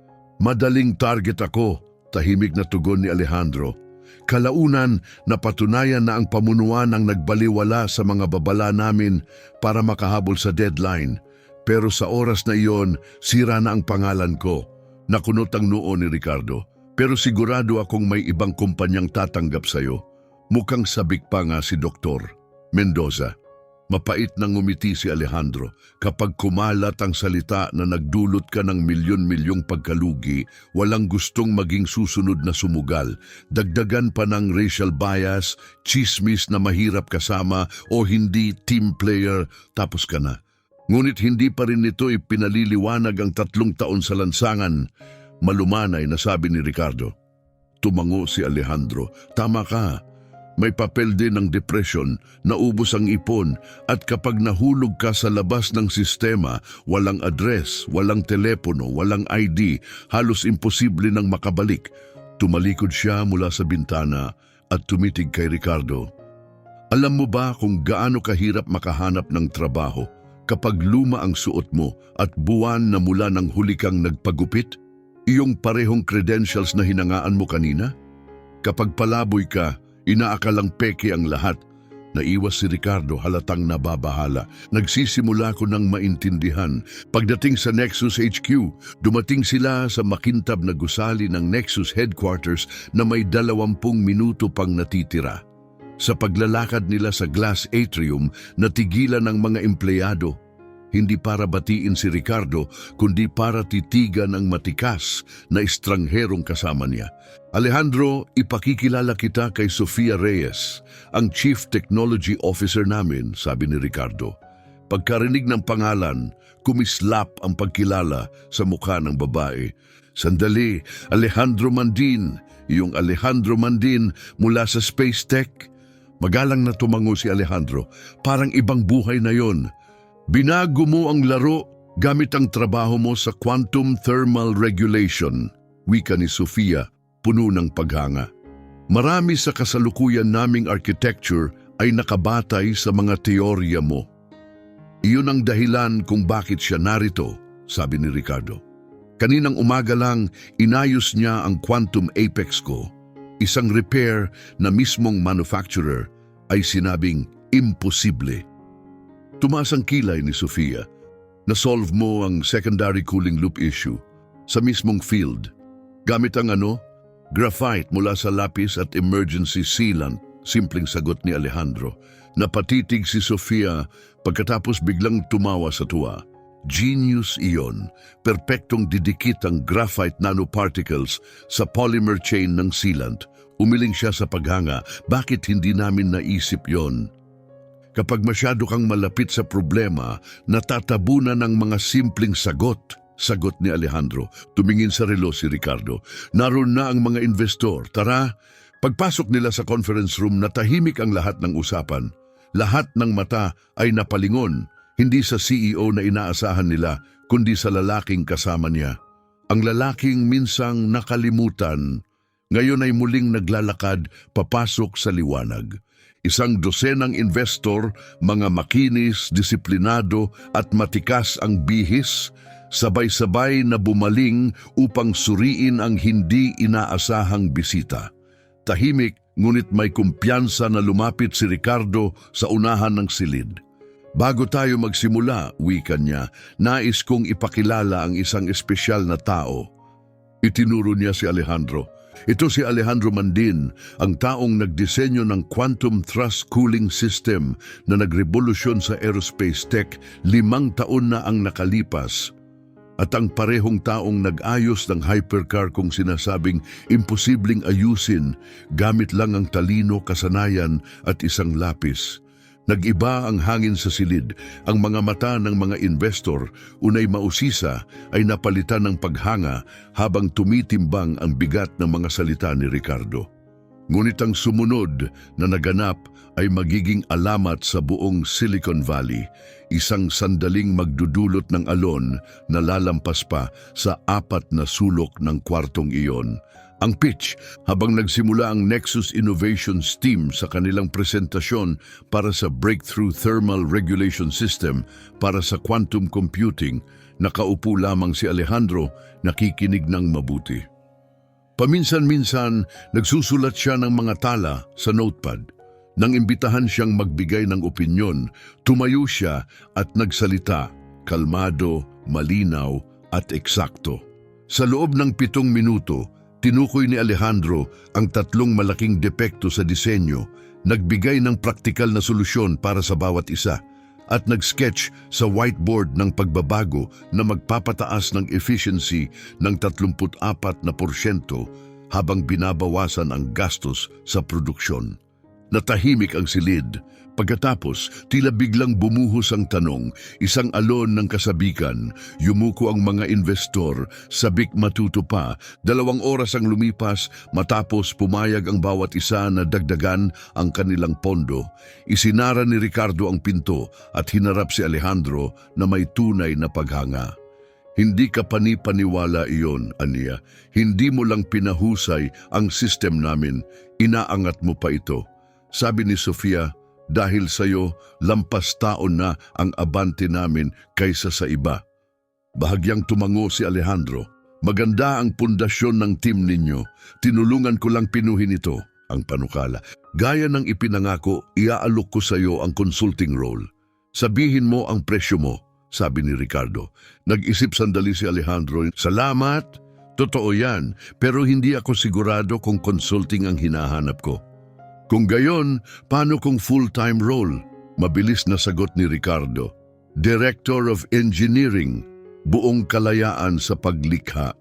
Madaling target ako, tahimik na tugon ni Alejandro. Kalaunan, napatunayan na ang pamunuan ang nagbaliwala sa mga babala namin para makahabol sa deadline. Pero sa oras na iyon, sira na ang pangalan ko. Nakunot ang noo ni Ricardo. Pero sigurado akong may ibang kumpanyang tatanggap sa'yo. Mukhang sabik pa nga si Dr. Mendoza. Mapait nang ngumiti si Alejandro. Kapag kumalat ang salita na nagdulot ka ng milyon-milyong pagkalugi, walang gustong maging susunod na sumugal. Dagdagan pa ng racial bias, chismis na mahirap kasama o hindi team player, tapos ka na. Ngunit hindi pa rin ito ipinaliliwanag ang 3 taon sa lansangan. Malumanay na sabi ni Ricardo. Tumango si Alejandro. Tama ka. May papel din ng depression, naubos ang ipon, at kapag nahulog ka sa labas ng sistema, walang address, walang telepono, walang ID, halos imposible nang makabalik. Tumalikod siya mula sa bintana at tumitig kay Ricardo. Alam mo ba kung gaano kahirap makahanap ng trabaho kapag luma ang suot mo at buwan na mula ng huli kang nagpagupit? Iyong parehong credentials na hinangaan mo kanina? Kapag palaboy ka, inaakalang peke ang lahat. Naiwas si Ricardo, halatang nababahala. Nagsisimula ko nang maintindihan. Pagdating sa Nexus HQ, dumating sila sa makintab na gusali ng Nexus headquarters na may 20 minuto pang natitira. Sa paglalakad nila sa glass atrium, natigilan ng mga empleyado. Hindi para batiin si Ricardo, kundi para titigan ang matikas na estrangherong kasama niya. Alejandro, ipakikilala kita kay Sofia Reyes, ang Chief Technology Officer namin, sabi ni Ricardo. Pagkarinig ng pangalan, kumislap ang pagkilala sa mukha ng babae. Sandali, Alejandro Mandin, yung Alejandro Mandin mula sa Space Tech. Magalang na tumango si Alejandro, parang ibang buhay na yon. Binago mo ang laro gamit ang trabaho mo sa Quantum Thermal Regulation, wika ni Sofia, puno ng paghanga. Marami sa kasalukuyan naming architecture ay nakabatay sa mga teorya mo. Iyon ang dahilan kung bakit siya narito, sabi ni Ricardo. Kaninang umaga lang, inayos niya ang Quantum Apex ko, isang repair na mismong manufacturer ay sinabing imposible. Tumaas ang kilay ni Sofia. Na-solve mo ang secondary cooling loop issue sa mismong field. Gamit ang graphite mula sa lapis at emergency sealant, simpleng sagot ni Alejandro. Napatitig si Sofia pagkatapos biglang tumawa sa tuwa. Genius iyon, perpektong didikit ang graphite nanoparticles sa polymer chain ng sealant. Umiling siya sa paghanga, bakit hindi namin naisip yon? Kapag masyado kang malapit sa problema, natatabunan ng mga simpleng sagot. Sagot ni Alejandro. Tumingin sa relo si Ricardo. Naroon na ang mga investor. Tara! Pagpasok nila sa conference room, natahimik ang lahat ng usapan. Lahat ng mata ay napalingon, hindi sa CEO na inaasahan nila, kundi sa lalaking kasama niya. Ang lalaking minsang nakalimutan, ngayon ay muling naglalakad papasok sa liwanag. Isang dosenang investor, mga makinis, disiplinado at matikas ang bihis, sabay-sabay na bumaling upang suriin ang hindi inaasahang bisita. Tahimik, ngunit may kumpiyansa na lumapit si Ricardo sa unahan ng silid. Bago tayo magsimula, wika niya, nais kong ipakilala ang isang espesyal na tao. Itinuro niya si Alejandro. Ito si Alejandro Mandin, ang taong nagdisenyo ng quantum thrust cooling system na nagrevolusyon sa aerospace tech 5 taon na ang nakalipas. At ang parehong taong nag-ayos ng hypercar kung sinasabing imposibleng ayusin gamit lang ang talino, kasanayan at isang lapis. Nag-iba ang hangin sa silid, ang mga mata ng mga investor, unay mausisa, ay napalitan ng paghanga habang tumitimbang ang bigat ng mga salita ni Ricardo. Ngunit ang sumunod na naganap ay magiging alamat sa buong Silicon Valley, isang sandaling magdudulot ng alon na lalampas pa sa 4 na sulok ng kwartong iyon. Ang pitch habang nagsimula ang Nexus Innovations team sa kanilang presentasyon para sa Breakthrough Thermal Regulation System para sa quantum computing, nakaupo lamang si Alejandro, nakikinig ng mabuti. Paminsan-minsan, nagsusulat siya ng mga tala sa notepad. Nang imbitahan siyang magbigay ng opinyon, tumayo siya at nagsalita, kalmado, malinaw at eksakto. Sa loob ng 7 minuto, tinukoy ni Alejandro ang 3 malaking depekto sa disenyo, nagbigay ng praktikal na solusyon para sa bawat isa, at nag-sketch sa whiteboard ng pagbabago na magpapataas ng efficiency ng 34% habang binabawasan ang gastos sa produksyon. Natahimik ang silid. Pagkatapos, tila biglang bumuhos ang tanong, isang alon ng kasabikan, yumuko ang mga investor, sabik matuto pa, 2 oras ang lumipas matapos pumayag ang bawat isa na dagdagan ang kanilang pondo. Isinara ni Ricardo ang pinto at hinarap si Alejandro na may tunay na paghanga. Hindi ka panipaniwala iyon, Ania. Hindi mo lang pinahusay ang system namin, inaangat mo pa ito. Sabi ni Sofia, dahil sa'yo, lampas taon na ang abante namin kaysa sa iba. Bahagyang tumango si Alejandro. Maganda ang pundasyon ng team ninyo. Tinulungan ko lang pinuhin ito, ang panukala. Gaya ng ipinangako, iaalok ko sa'yo ang consulting role. Sabihin mo ang presyo mo, sabi ni Ricardo. Nag-isip sandali si Alejandro. Salamat, totoo yan, pero hindi ako sigurado kung consulting ang hinahanap ko. Kung gayon, paano kung full-time role? Mabilis na sagot ni Ricardo. Director of Engineering, buong kalayaan sa paglikha.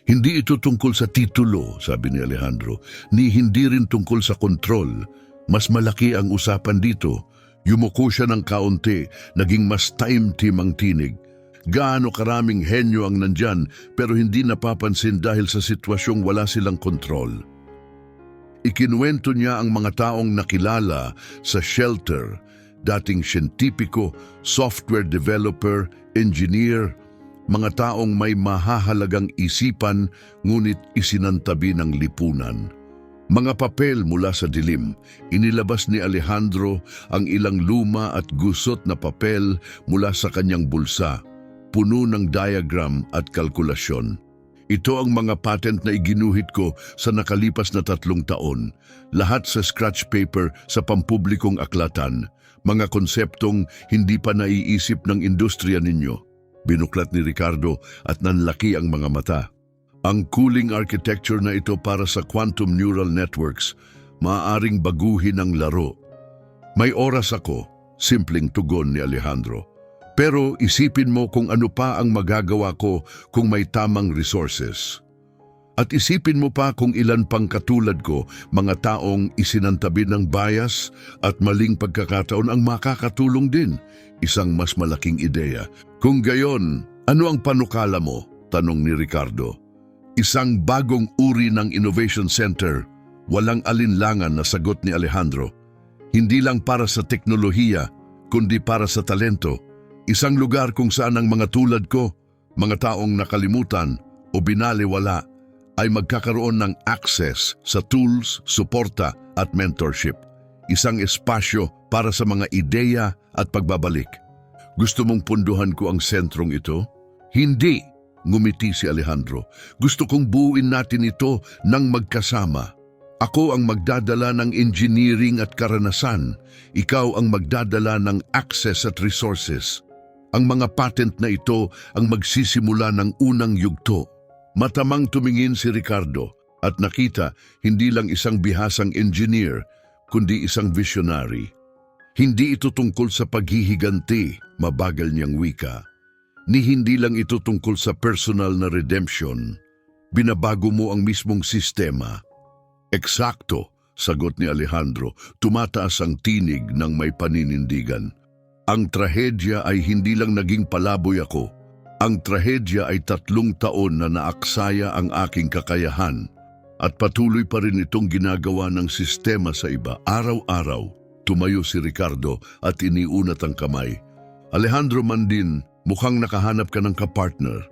Hindi ito tungkol sa titulo, sabi ni Alejandro, ni hindi rin tungkol sa kontrol. Mas malaki ang usapan dito. Yumuko siya ng kaunti, naging mas taimtim ang tinig. Gaano karaming henyo ang nandyan pero hindi napapansin dahil sa sitwasyong wala silang kontrol. Ikinuwento niya ang mga taong nakilala sa shelter, dating siyentipiko, software developer, engineer, mga taong may mahahalagang isipan ngunit isinantabi ng lipunan. Mga papel mula sa dilim, inilabas ni Alejandro ang ilang luma at gusot na papel mula sa kanyang bulsa, puno ng diagram at kalkulasyon. Ito ang mga patent na iginuhit ko sa nakalipas na 3 taon. Lahat sa scratch paper sa pampublikong aklatan. Mga konseptong hindi pa naiisip ng industriya ninyo. Binuklat ni Ricardo at nanlaki ang mga mata. Ang cooling architecture na ito para sa quantum neural networks, maaaring baguhin ang laro. May oras ako, simpleng tugon ni Alejandro. Pero isipin mo kung ano pa ang magagawa ko kung may tamang resources. At isipin mo pa kung ilan pang katulad ko, mga taong isinantabi ng bias at maling pagkakataon ang makakatulong din. Isang mas malaking ideya. Kung gayon, ano ang panukala mo? Tanong ni Ricardo. Isang bagong uri ng Innovation Center. Walang alinlangan na sagot ni Alejandro. Hindi lang para sa teknolohiya, kundi para sa talento. Isang lugar kung saan ang mga tulad ko, mga taong nakalimutan o binaliwala, ay magkakaroon ng access sa tools, suporta at mentorship. Isang espasyo para sa mga ideya at pagbabalik. Gusto mong punduhan ko ang sentrong ito? Hindi, ngumiti si Alejandro. Gusto kong buuin natin ito ng magkasama. Ako ang magdadala ng engineering at karanasan. Ikaw ang magdadala ng access at resources. Ang mga patent na ito ang magsisimula ng unang yugto. Matamang tumingin si Ricardo at nakita hindi lang isang bihasang engineer, kundi isang visionary. Hindi ito tungkol sa paghihiganti, mabagal niyang wika. Ni hindi lang ito tungkol sa personal na redemption. Binabago mo ang mismong sistema. Eksakto, sagot ni Alejandro, tumataas ang tinig ng may paninindigan. Ang trahedya ay hindi lang naging palaboy ako. Ang trahedya ay 3 taon na naaksaya ang aking kakayahan at patuloy pa rin itong ginagawa ng sistema sa iba. Araw-araw, tumayo si Ricardo at iniunat ang kamay. Alejandro man din, mukhang nakahanap ka ng kapartner.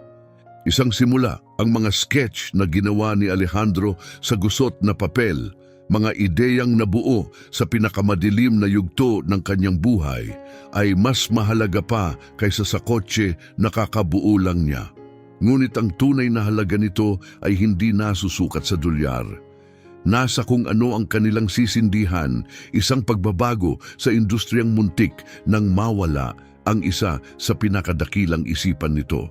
Isang simula, ang mga sketch na ginawa ni Alejandro sa gusot na papel, mga ideyang nabuo sa pinakamadilim na yugto ng kanyang buhay, ay mas mahalaga pa kaysa sa kotse na kakabuo lang niya. Ngunit ang tunay na halaga nito ay hindi nasusukat sa dolyar. Nasa kung ano ang kanilang sisindihan, isang pagbabago sa industriyang muntik nang mawala ang isa sa pinakadakilang isipan nito.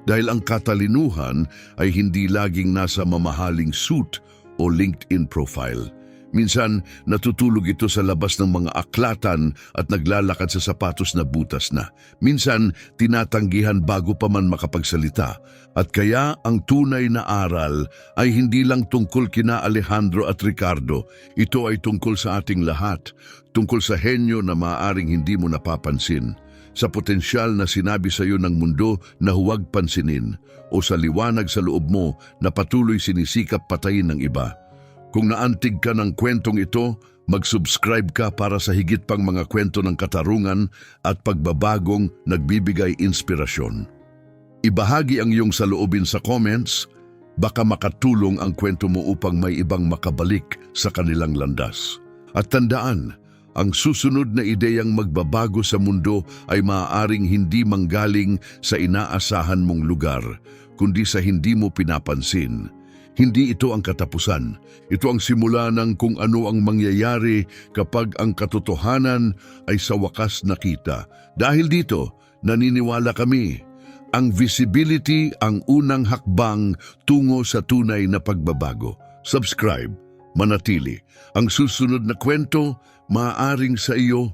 Dahil ang katalinuhan ay hindi laging nasa mamahaling suit o LinkedIn profile. Minsan, natutulog ito sa labas ng mga aklatan at naglalakad sa sapatos na butas na. Minsan, tinatanggihan bago pa man makapagsalita. At kaya ang tunay na aral ay hindi lang tungkol kina Alejandro at Ricardo. Ito ay tungkol sa ating lahat. Tungkol sa henyo na maaaring hindi mo napapansin. Sa potensyal na sinabi sa iyo ng mundo na huwag pansinin o sa liwanag sa loob mo na patuloy sinisikap patayin ng iba. Kung naantig ka ng kwentong ito, mag-subscribe ka para sa higit pang mga kwento ng katarungan at pagbabagong nagbibigay inspirasyon. Ibahagi ang iyong saloobin sa comments, baka makatulong ang kwento mo upang may ibang makabalik sa kanilang landas. At tandaan, ang susunod na ideyang magbabago sa mundo ay maaaring hindi manggaling sa inaasahan mong lugar, kundi sa hindi mo pinapansin. Hindi ito ang katapusan. Ito ang simula ng kung ano ang mangyayari kapag ang katotohanan ay sa wakas nakita. Dahil dito, naniniwala kami, ang visibility ang unang hakbang tungo sa tunay na pagbabago. Subscribe, manatili. Ang susunod na kwento, maaaring sa iyo